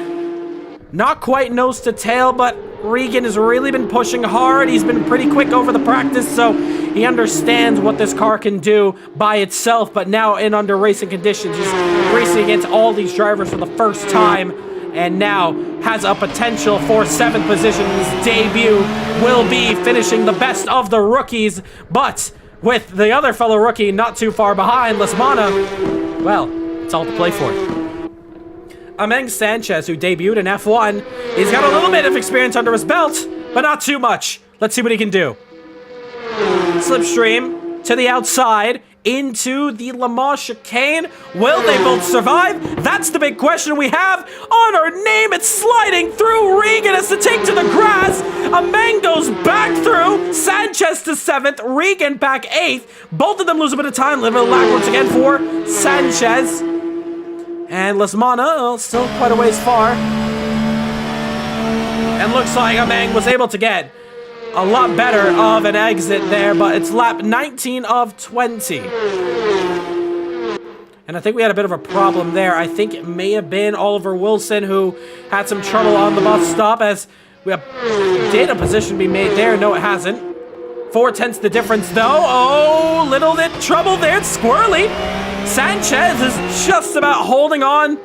Not quite nose to tail, but Regan has really been pushing hard. He's been pretty quick over the practice, so he understands what this car can do by itself, but now in under racing conditions, he's racing against all these drivers for the first time, and now has a potential for 7th position. His debut will be finishing the best of the rookies, but with the other fellow rookie not too far behind, Lesmana, well, it's all to play for. Ameng Sanchez, who debuted in F1, he's got a little bit of experience under his belt, but not too much. Let's see what he can do. Slipstream to the outside into the Le Mans chicane. Will they both survive? That's the big question we have on our name. It's sliding through. Regan has to take to the grass. Ameng goes back through. Sanchez to 7th. Regan back 8th. Both of them lose a bit of time. A little bit of lag once again for Sanchez. And Lesmana, still quite a ways far. And looks like Ameng was able to get a lot better of an exit there, but it's lap 19 of 20. And I think we had a bit of a problem there. I think it may have been Oliver Wilson who had some trouble on the bus stop, as we did a position be made there. No, it hasn't. 4/10 the difference, though. Oh, little bit trouble there. It's squirrely. Sanchez is just about holding on.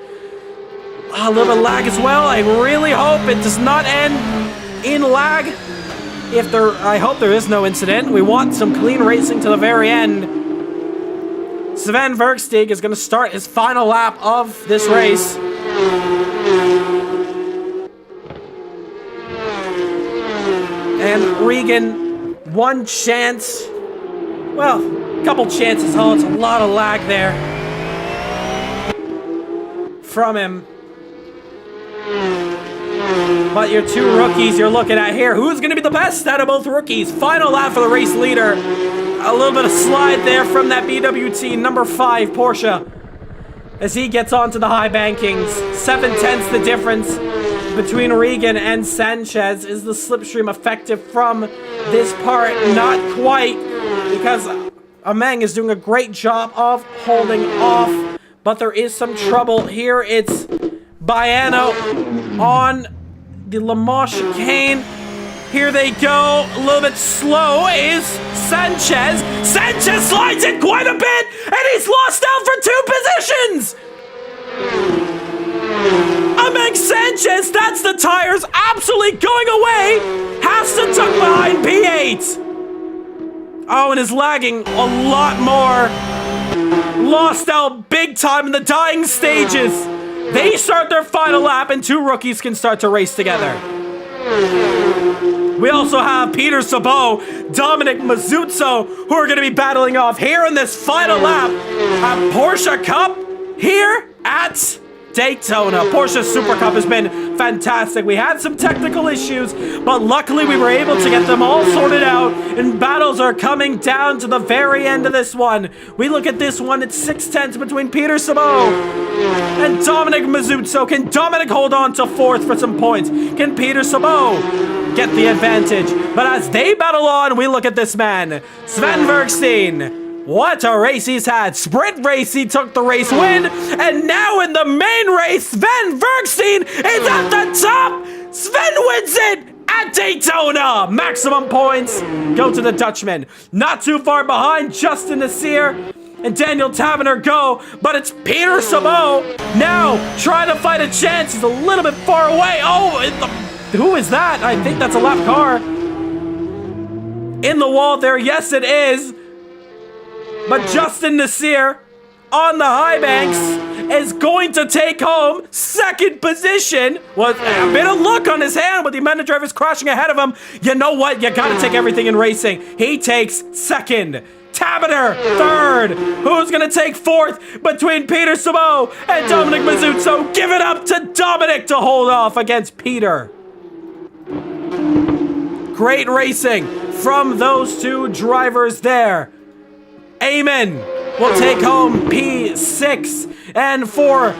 A little bit of lag as well. I really hope it does not end in lag. I hope there is no incident. We want some clean racing to the very end. Sven Versteeg is going to start his final lap of this race. And Regan, one chance. Well, a couple chances. Oh, it's a lot of lag there from him. But your two rookies you're looking at here. Who's going to be the best out of both rookies? Final lap for the race leader. A little bit of slide there from that BWT number 5 Porsche as he gets onto the high bankings. 7/10 the difference between Regan and Sanchez. Is the slipstream effective from this part? Not quite, because Ameng is doing a great job of holding off. But there is some trouble here. It's Baiano on the Le Mans chicane. Here they go. A little bit slow is Sanchez. Sanchez slides in quite a bit, and he's lost out for 2 positions. Ameng Sanchez, that's the tires absolutely going away. Has to tuck behind P8. Oh, and is lagging a lot more. Lost out big time in the dying stages. They start their final lap, and 2 rookies can start to race together. We also have Peter Sabot, Dominic Mazzuzzo, who are going to be battling off here in this final lap at Porsche Cup here at Daytona. Porsche Supercup has been fantastic. We had some technical issues, but luckily we were able to get them all sorted out, and battles are coming down to the very end of this one. We look at this one, it's 6/10 between Peter Sabot and Dominic Mazzuzzo. Can Dominic hold on to 4th for some points? Can Peter Sabot get the advantage? But as they battle on, we look at this man, Sven Versteeg. What a race he's had. Sprint race, he took the race win. And now in the main race, Sven Versteeg is at the top. Sven wins it at Daytona. Maximum points go to the Dutchman. Not too far behind, Justin Nasir and Daniel Taverner go, but it's Peter Sabot now trying to fight a chance. He's a little bit far away. Oh, who is that? I think that's a lap car. In the wall there, yes it is. But Justin Nasir on the high banks is going to take home 2nd position. With a bit of luck on his hand with the Amanda drivers crashing ahead of him. You know what? You gotta take everything in racing. He takes 2nd. Tabener 3rd. Who's gonna take 4th between Peter Sabot and Dominic Mazzuzzo? Give it up to Dominic to hold off against Peter. Great racing from those 2 drivers there. Eamon will take home P6. And for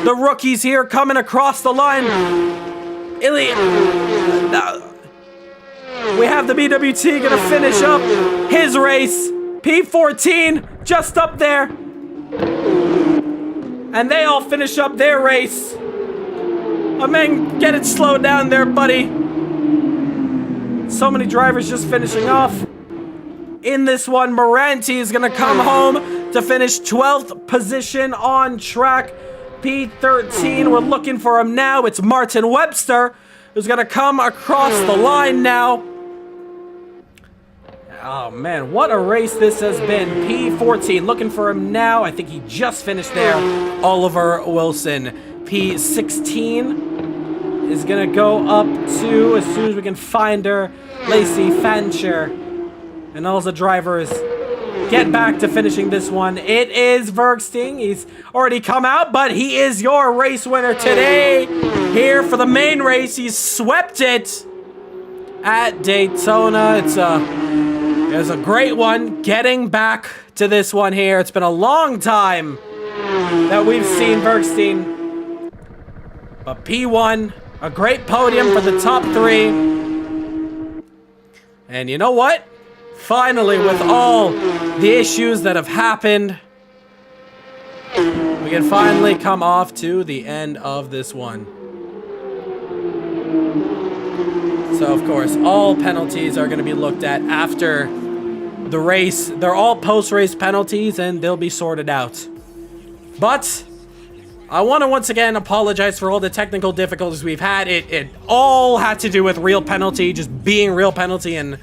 the rookies here coming across the line, we have the BWT going to finish up his race. P14 just up there. And they all finish up their race. Ameng, get it slowed down there, buddy. So many drivers just finishing off. In this one, Moranti is going to come home to finish 12th position on track. P13, we're looking for him now. It's Martin Webster who's going to come across the line now. Oh, man, what a race this has been. P14, looking for him now. I think he just finished there. Oliver Wilson. P16 is going to go up to, as soon as we can find her, Lacey Fancher. And all the drivers get back to finishing this one. It is Versteeg. He's already come out, but he is your race winner today. Here for the main race, he's swept it at Daytona. It's a great one. Getting back to this one here. It's been a long time that we've seen Versteeg. But P1, a great podium for the top 3. And you know what? Finally, with all the issues that have happened, can finally come off to the end of this one. So, of course, all penalties are going to be looked at after the race. They're all post-race penalties, and they'll be sorted out. But I want to once again apologize for all the technical difficulties we've had. It all had to do with real penalty, just being real penalty, and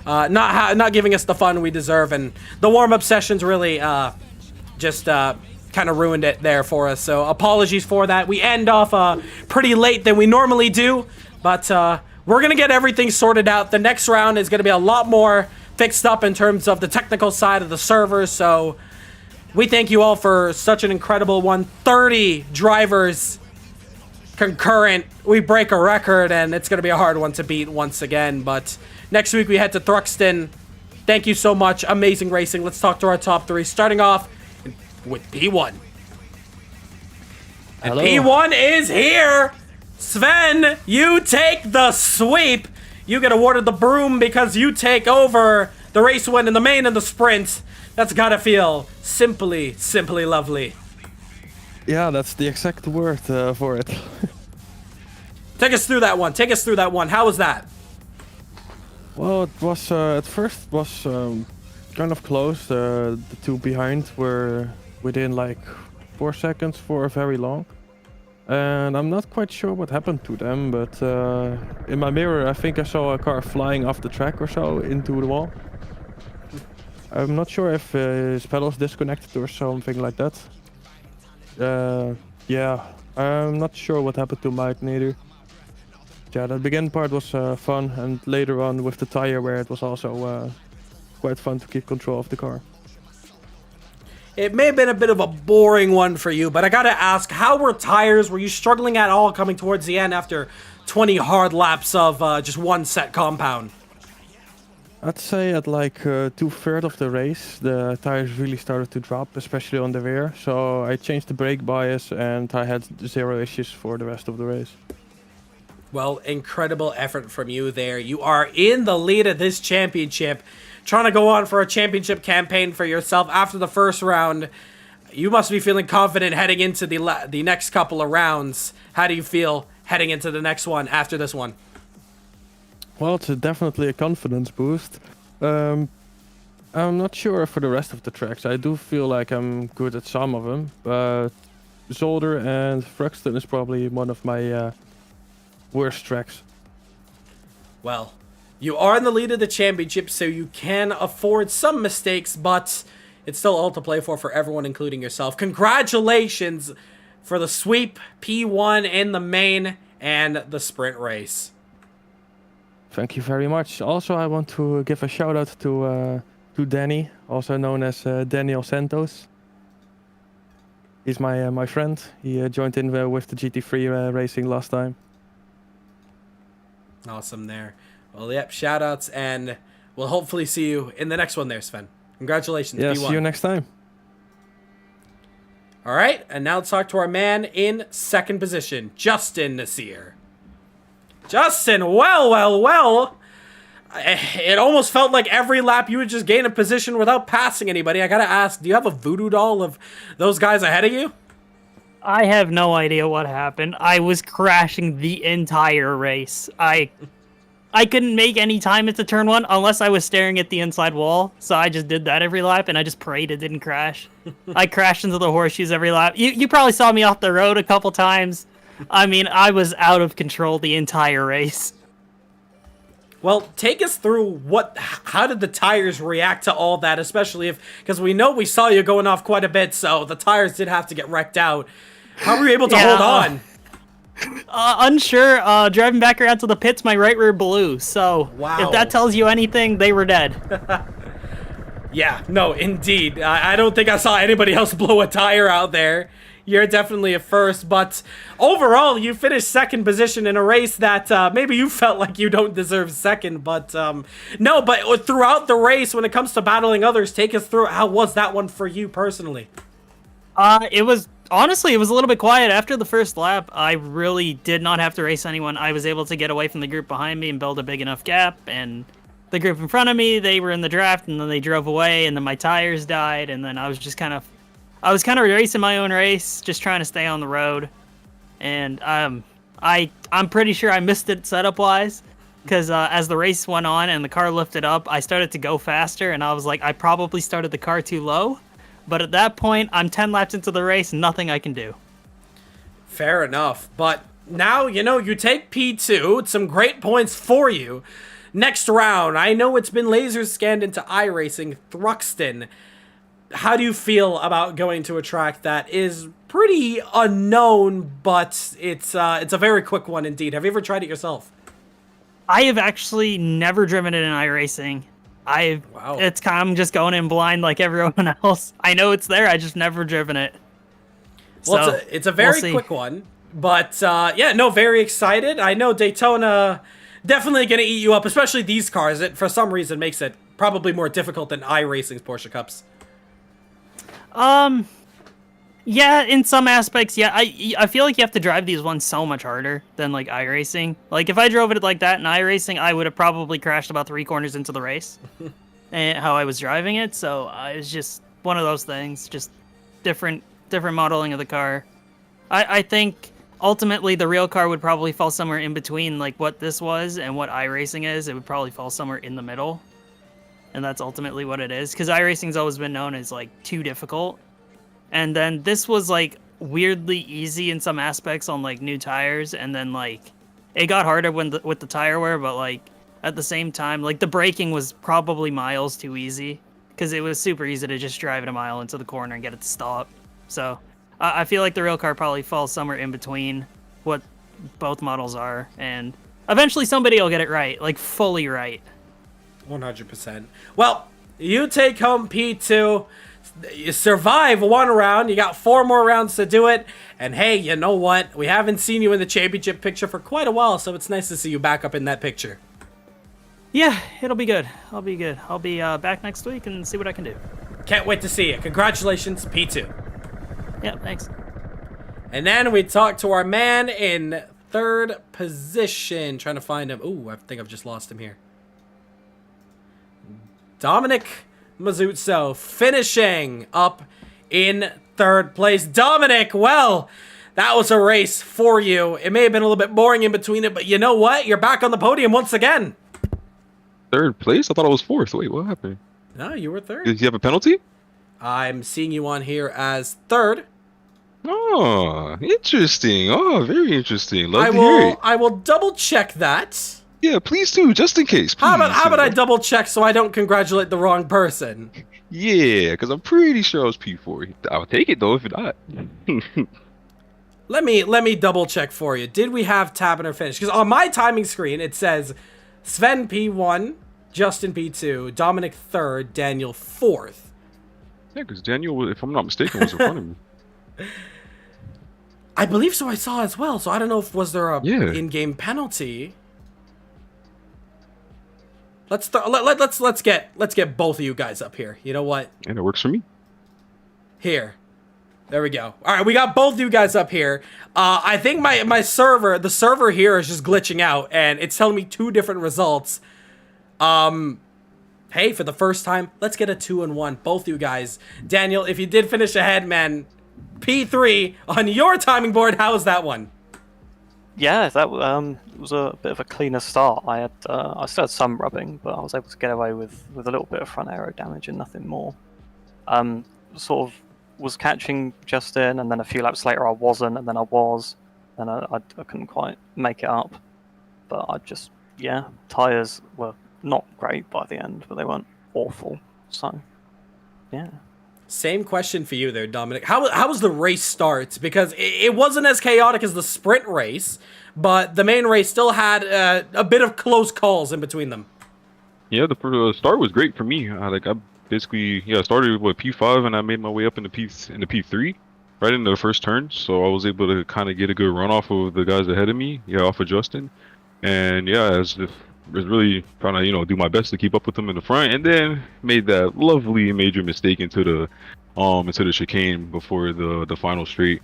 not giving us the fun we deserve. And the warm-up sessions really just kind of ruined it there for us. So apologies for that. We end off pretty late than we normally do, but we're going to get everything sorted out. The next round is going to be a lot more fixed up in terms of the technical side of the servers. So we thank you all for such an incredible one. 30 drivers concurrent. We break a record, and it's going to be a hard one to beat once again. But next week we head to Thruxton. Thank you so much. Amazing racing. Let's talk to our top three. Starting off with P1. And P1 is here. Sven, you take the sweep. You get awarded the broom because you take over the race win in the main and the sprint. That's gotta feel simply lovely. Yeah, that's the exact word for it. Take us through that one. Take us through that one. How was that? Well, it was at first was kind of close. The two behind were within like 4 seconds for very long. And I'm not quite sure what happened to them, but in my mirror I think I saw a car flying off the track or so into the wall. I'm not sure if his pedals disconnected or something like that. Yeah, I'm not sure what happened to Mike neither. Yeah, the beginning part was fun, and later on with the tire where it was also quite fun to keep control of the car. It may have been a bit of a boring one for you, but I gotta ask, how were tires? Were you struggling at all coming towards the end after 20 hard laps of just one set compound? I'd say at like 2/3 of the race, the tires really started to drop, especially on the rear. So I changed the brake bias, and I had 0 issues for the rest of the race. Well, incredible effort from you there. You are in the lead of this championship, trying to go on for a championship campaign for yourself after the first round. You must be feeling confident heading into the next couple of rounds. How do you feel heading into the next one after this one? Well, it's definitely a confidence boost. I'm not sure for the rest of the tracks. I do feel like I'm good at some of them, but Zolder and Thruxton is probably one of my worst tracks. Well, you are in the lead of the championship, so you can afford some mistakes, but it's still all to play for everyone, including yourself. Congratulations for the sweep, P1 in the main, and the sprint race. Thank you very much. Also, I want to give a shout out to Danny, also known as Daniel Santos. He's my friend. He joined in with the GT3 racing last time. Awesome there. Well, yep, shout outs, and we'll hopefully see you in the next one there, Sven. Congratulations, Yeah, P1. see you next time. All right, and now let's talk to our man in second position, Justin Nasir. Justin, well. It almost felt like every lap you would just gain a position without passing anybody. I gotta ask, do you have a voodoo doll of those guys ahead of you? I have no idea what happened. I was crashing the entire race. I couldn't make any time into turn one unless I was staring at the inside wall. So I just did that every lap, and I just prayed it didn't crash. I crashed into the horseshoes every lap. You probably saw me off the road a couple times. I mean, I was out of control the entire race. Well, take us through how did the tires react to all that, especially because we know we saw you going off quite a bit, so the tires did have to get wrecked out. How were you able to hold on? Unsure. Driving back around to the pits, my right rear blew. So wow. If that tells you anything, they were dead. Yeah, no, indeed. I don't think I saw anybody else blow a tire out there. You're definitely a first, but overall, you finished second position in a race that maybe you felt like you don't deserve second, but no, but throughout the race, when it comes to battling others, take us through, how was that one for you personally? It was a little bit quiet after the first lap. I really did not have to race anyone. I was able to get away from the group behind me and build a big enough gap, and the group in front of me, they were in the draft, and then they drove away, and then my tires died, and then I was just kind of I was kind of racing my own race, just trying to stay on the road, and I'm pretty sure I missed it setup wise, because as the race went on and the car lifted up, I started to go faster, and I was like, I probably started the car too low, but at that point, I'm 10 laps into the race, nothing I can do. Fair enough, but now, you know, you take P2, it's some great points for you. Next round, I know it's been laser scanned into iRacing, Thruxton. How do you feel about going to a track that is pretty unknown, but it's a very quick one indeed? Have you ever tried it yourself? I have actually never driven it in iRacing. Wow. I'm just going in blind like everyone else. I know it's there, I just never driven it. Well, So, it's a very quick one, but yeah, no, very excited. I know Daytona definitely going to eat you up, especially these cars. It, for some reason, makes it probably more difficult than iRacing's Porsche Cups. Yeah, in some aspects, yeah. I feel like you have to drive these ones so much harder than like iRacing. Like if I drove it like that in iRacing, I would have probably crashed about 3 corners into the race. And how I was driving it, so it was just one of those things, just different modeling of the car. I think ultimately the real car would probably fall somewhere in between like what this was and what iRacing is. It would probably fall somewhere in the middle. And that's ultimately what it is, because iRacing's always been known as like too difficult. And then this was like weirdly easy in some aspects on like new tires, and then like it got harder with the tire wear, but like at the same time, like the braking was probably miles too easy, because it was super easy to just drive it a mile into the corner and get it to stop. So I feel like the real car probably falls somewhere in between what both models are, and eventually somebody will get it right, like fully right. 100%. Well, you take home P2. You survive 1 round. You got 4 more rounds to do it. And hey, you know what? We haven't seen you in the championship picture for quite a while, so it's nice to see you back up in that picture. Yeah, it'll be good. I'll be good. I'll be back next week and see what I can do. Can't wait to see you. Congratulations, P2. Yeah, thanks. And then we talk to our man in 3rd position. Trying to find him. Ooh, I think I've just lost him here. Dominic Mazuzzo finishing up in 3rd place. Dominic, well, that was a race for you. It may have been a little bit boring in between it, but you know what? You're back on the podium once again. 3rd place? I thought I was 4th. Wait, what happened? No, you were 3rd. Did you have a penalty? I'm seeing you on here as 3rd. Oh, interesting. Oh, very interesting. Love to hear it. I will double check that. Yeah, please do, just in case. How about I double check so I don't congratulate the wrong person? Yeah, because I'm pretty sure I was P4. I'll take it though if not. Let me double check for you. Did we have Taberner finish? Because on my timing screen it says Sven P1, Justin P2, Dominic 3rd, Daniel 4th. Yeah, because Daniel, if I'm not mistaken, was in front of me. I believe so. I saw as well. So I don't know if was there a in-game penalty. Let's get both of you guys up here. You know what? And it works for me. Here. There we go. All right, we got both of you guys up here. I think the server here is just glitching out, and it's telling me 2 different results. Hey, for the first time, let's get a 2-1. Both you guys. Daniel, if you did finish ahead, man, P3 on your timing board. How was that one? Yeah, that was a bit of a cleaner start. I still had some rubbing, but I was able to get away with a little bit of front aero damage and nothing more. Sort of was catching just in, and then a few laps later I wasn't, and then I was, and I couldn't quite make it up. But tires were not great by the end, but they weren't awful. So, yeah. Same question for you there, Dominic. How was the race start? Because it wasn't as chaotic as the sprint race, but the main race still had a bit of close calls in between them. Yeah, the start was great for me. I basically started with P5 and I made my way up into P3 right into the first turn. So I was able to kind of get a good run off of the guys ahead of me, off of Justin. And I was really trying to do my best to keep up with them in the front, and then made that lovely major mistake into the chicane before the final straight.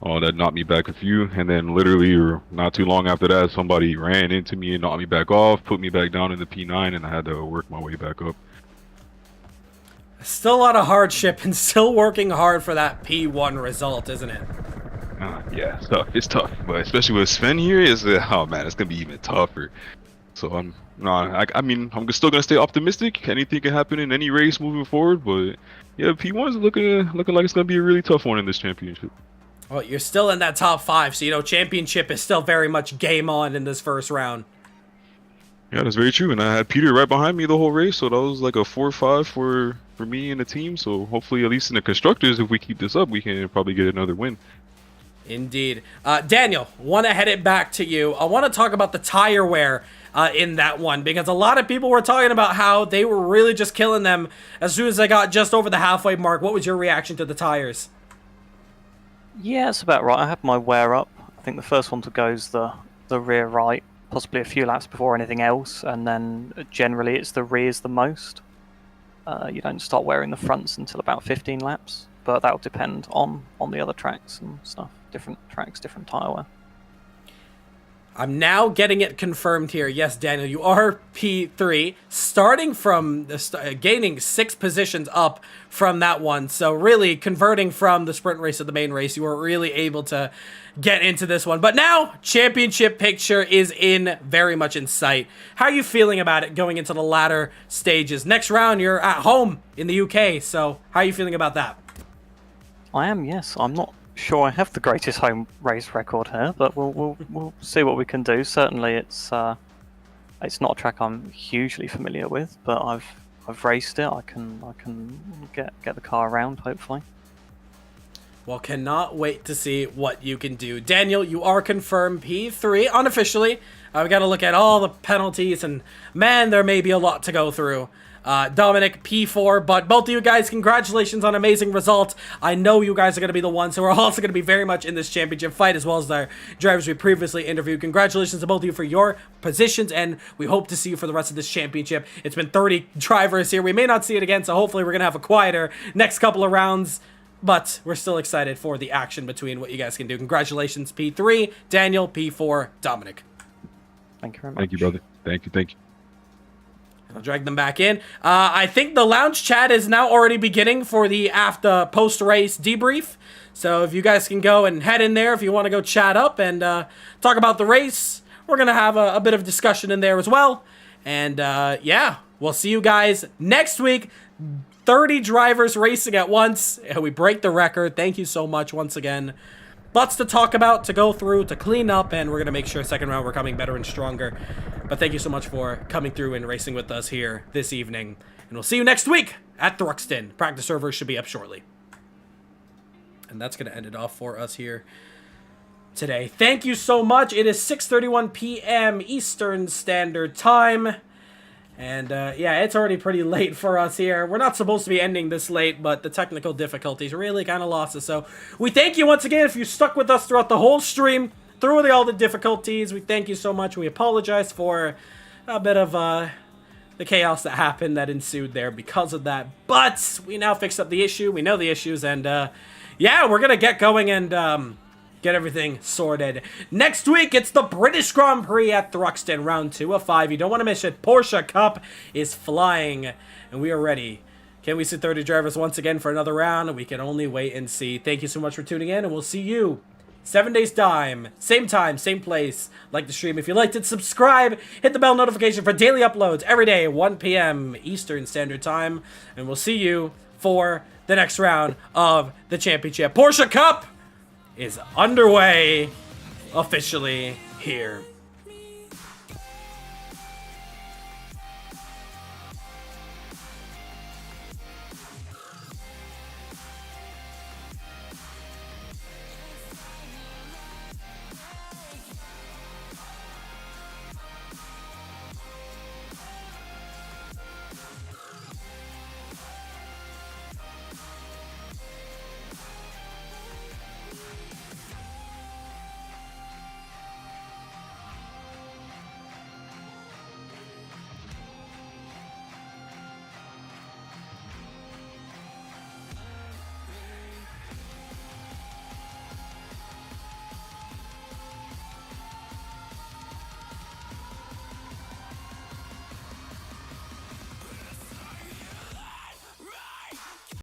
That knocked me back a few, and then literally not too long after that, somebody ran into me and knocked me back off, put me back down in the P9, and I had to work my way back up. Still a lot of hardship and still working hard for that P1 result, isn't it? Yeah, it's tough. It's tough, but especially with Sven here, oh man, it's gonna be even tougher. So I mean, I'm still gonna stay optimistic. Anything can happen in any race moving forward, but yeah, P1 is looking like it's gonna be a really tough one in this championship. Well, you're still in that top 5, so championship is still very much game on in this first round. Yeah, that's very true. And I had Peter right behind me the whole race, so that was like a 4-5 for me and the team. So hopefully, at least in the constructors, if we keep this up, we can probably get another win. Indeed. Daniel, want to head it back to you. I want to talk about the tire wear in that one, because a lot of people were talking about how they were really just killing them as soon as they got just over the halfway mark. What was your reaction to the tires? Yeah, it's about right. I had my wear up. I think the first one to go is the rear right, possibly a few laps before anything else, and then generally it's the rears the most. You don't start wearing the fronts until about 15 laps, but that'll depend on the other tracks and stuff. Different tracks, different tire wear. I'm now getting it confirmed here. Yes, Daniel, you are P3, starting from gaining 6 positions up from that one. So really converting from the sprint race to the main race, you were really able to get into this one. But now, championship picture is very much in sight. How are you feeling about it going into the latter stages? Next round, you're at home in the UK. So how are you feeling about that? I am, yes. I'm not sure I have the greatest home race record here, but we'll see what we can do. Certainly, it's not a track I'm hugely familiar with, but I've raced it. I can get the car around, hopefully. Well, cannot wait to see what you can do. Daniel, you are confirmed P3 unofficially. We got to look at all the penalties, and man, there may be a lot to go through. Dominic, P4, but both of you guys, congratulations on amazing results. I know you guys are going to be the ones who are also going to be very much in this championship fight, as well as the drivers we previously interviewed. Congratulations to both of you for your positions, and we hope to see you for the rest of this championship. It's been 30 drivers here. We may not see it again, so hopefully we're going to have a quieter next couple of rounds, but we're still excited for the action between what you guys can do. Congratulations, P3, Daniel, P4, Dominic. Thank you very much. Thank you, brother. Thank you. I'll drag them back in. I think the lounge chat is now already beginning for the post-race debrief. So if you guys can go and head in there if you want to go chat up and talk about the race. We're going to have a bit of discussion in there as well. And yeah, we'll see you guys next week. 30 drivers racing at once. And we break the record. Thank you so much once again. Lots to talk about, to go through, to clean up, and we're going to make sure second round we're coming better and stronger. But thank you so much for coming through and racing with us here this evening. And we'll see you next week at Thruxton. Practice servers should be up shortly. And that's going to end it off for us here today. Thank you so much. It is 6:31 p.m. Eastern Standard Time. And yeah, it's already pretty late for us here. We're not supposed to be ending this late, but the technical difficulties really kind of lost us. So we thank you once again if you stuck with us throughout the whole stream, through all the difficulties. We thank you so much. We apologize for a bit of the chaos that happened, that ensued there because of that. But we now fixed up the issue. We know the issues, and yeah, we're going to get going and get everything sorted. Next week, it's the British Grand Prix at Thruxton, round 2 of 5. You don't want to miss it. Porsche Cup is flying, and we are ready. Can we see 30 drivers once again for another round? We can only wait and see. Thank you so much for tuning in, and we'll see you 7 days time, same place. Like the stream if you liked it, subscribe, hit the bell notification for daily uploads every day, 1 p.m. Eastern Standard Time, and we'll see you for the next round of the championship. Porsche Cup is underway officially here.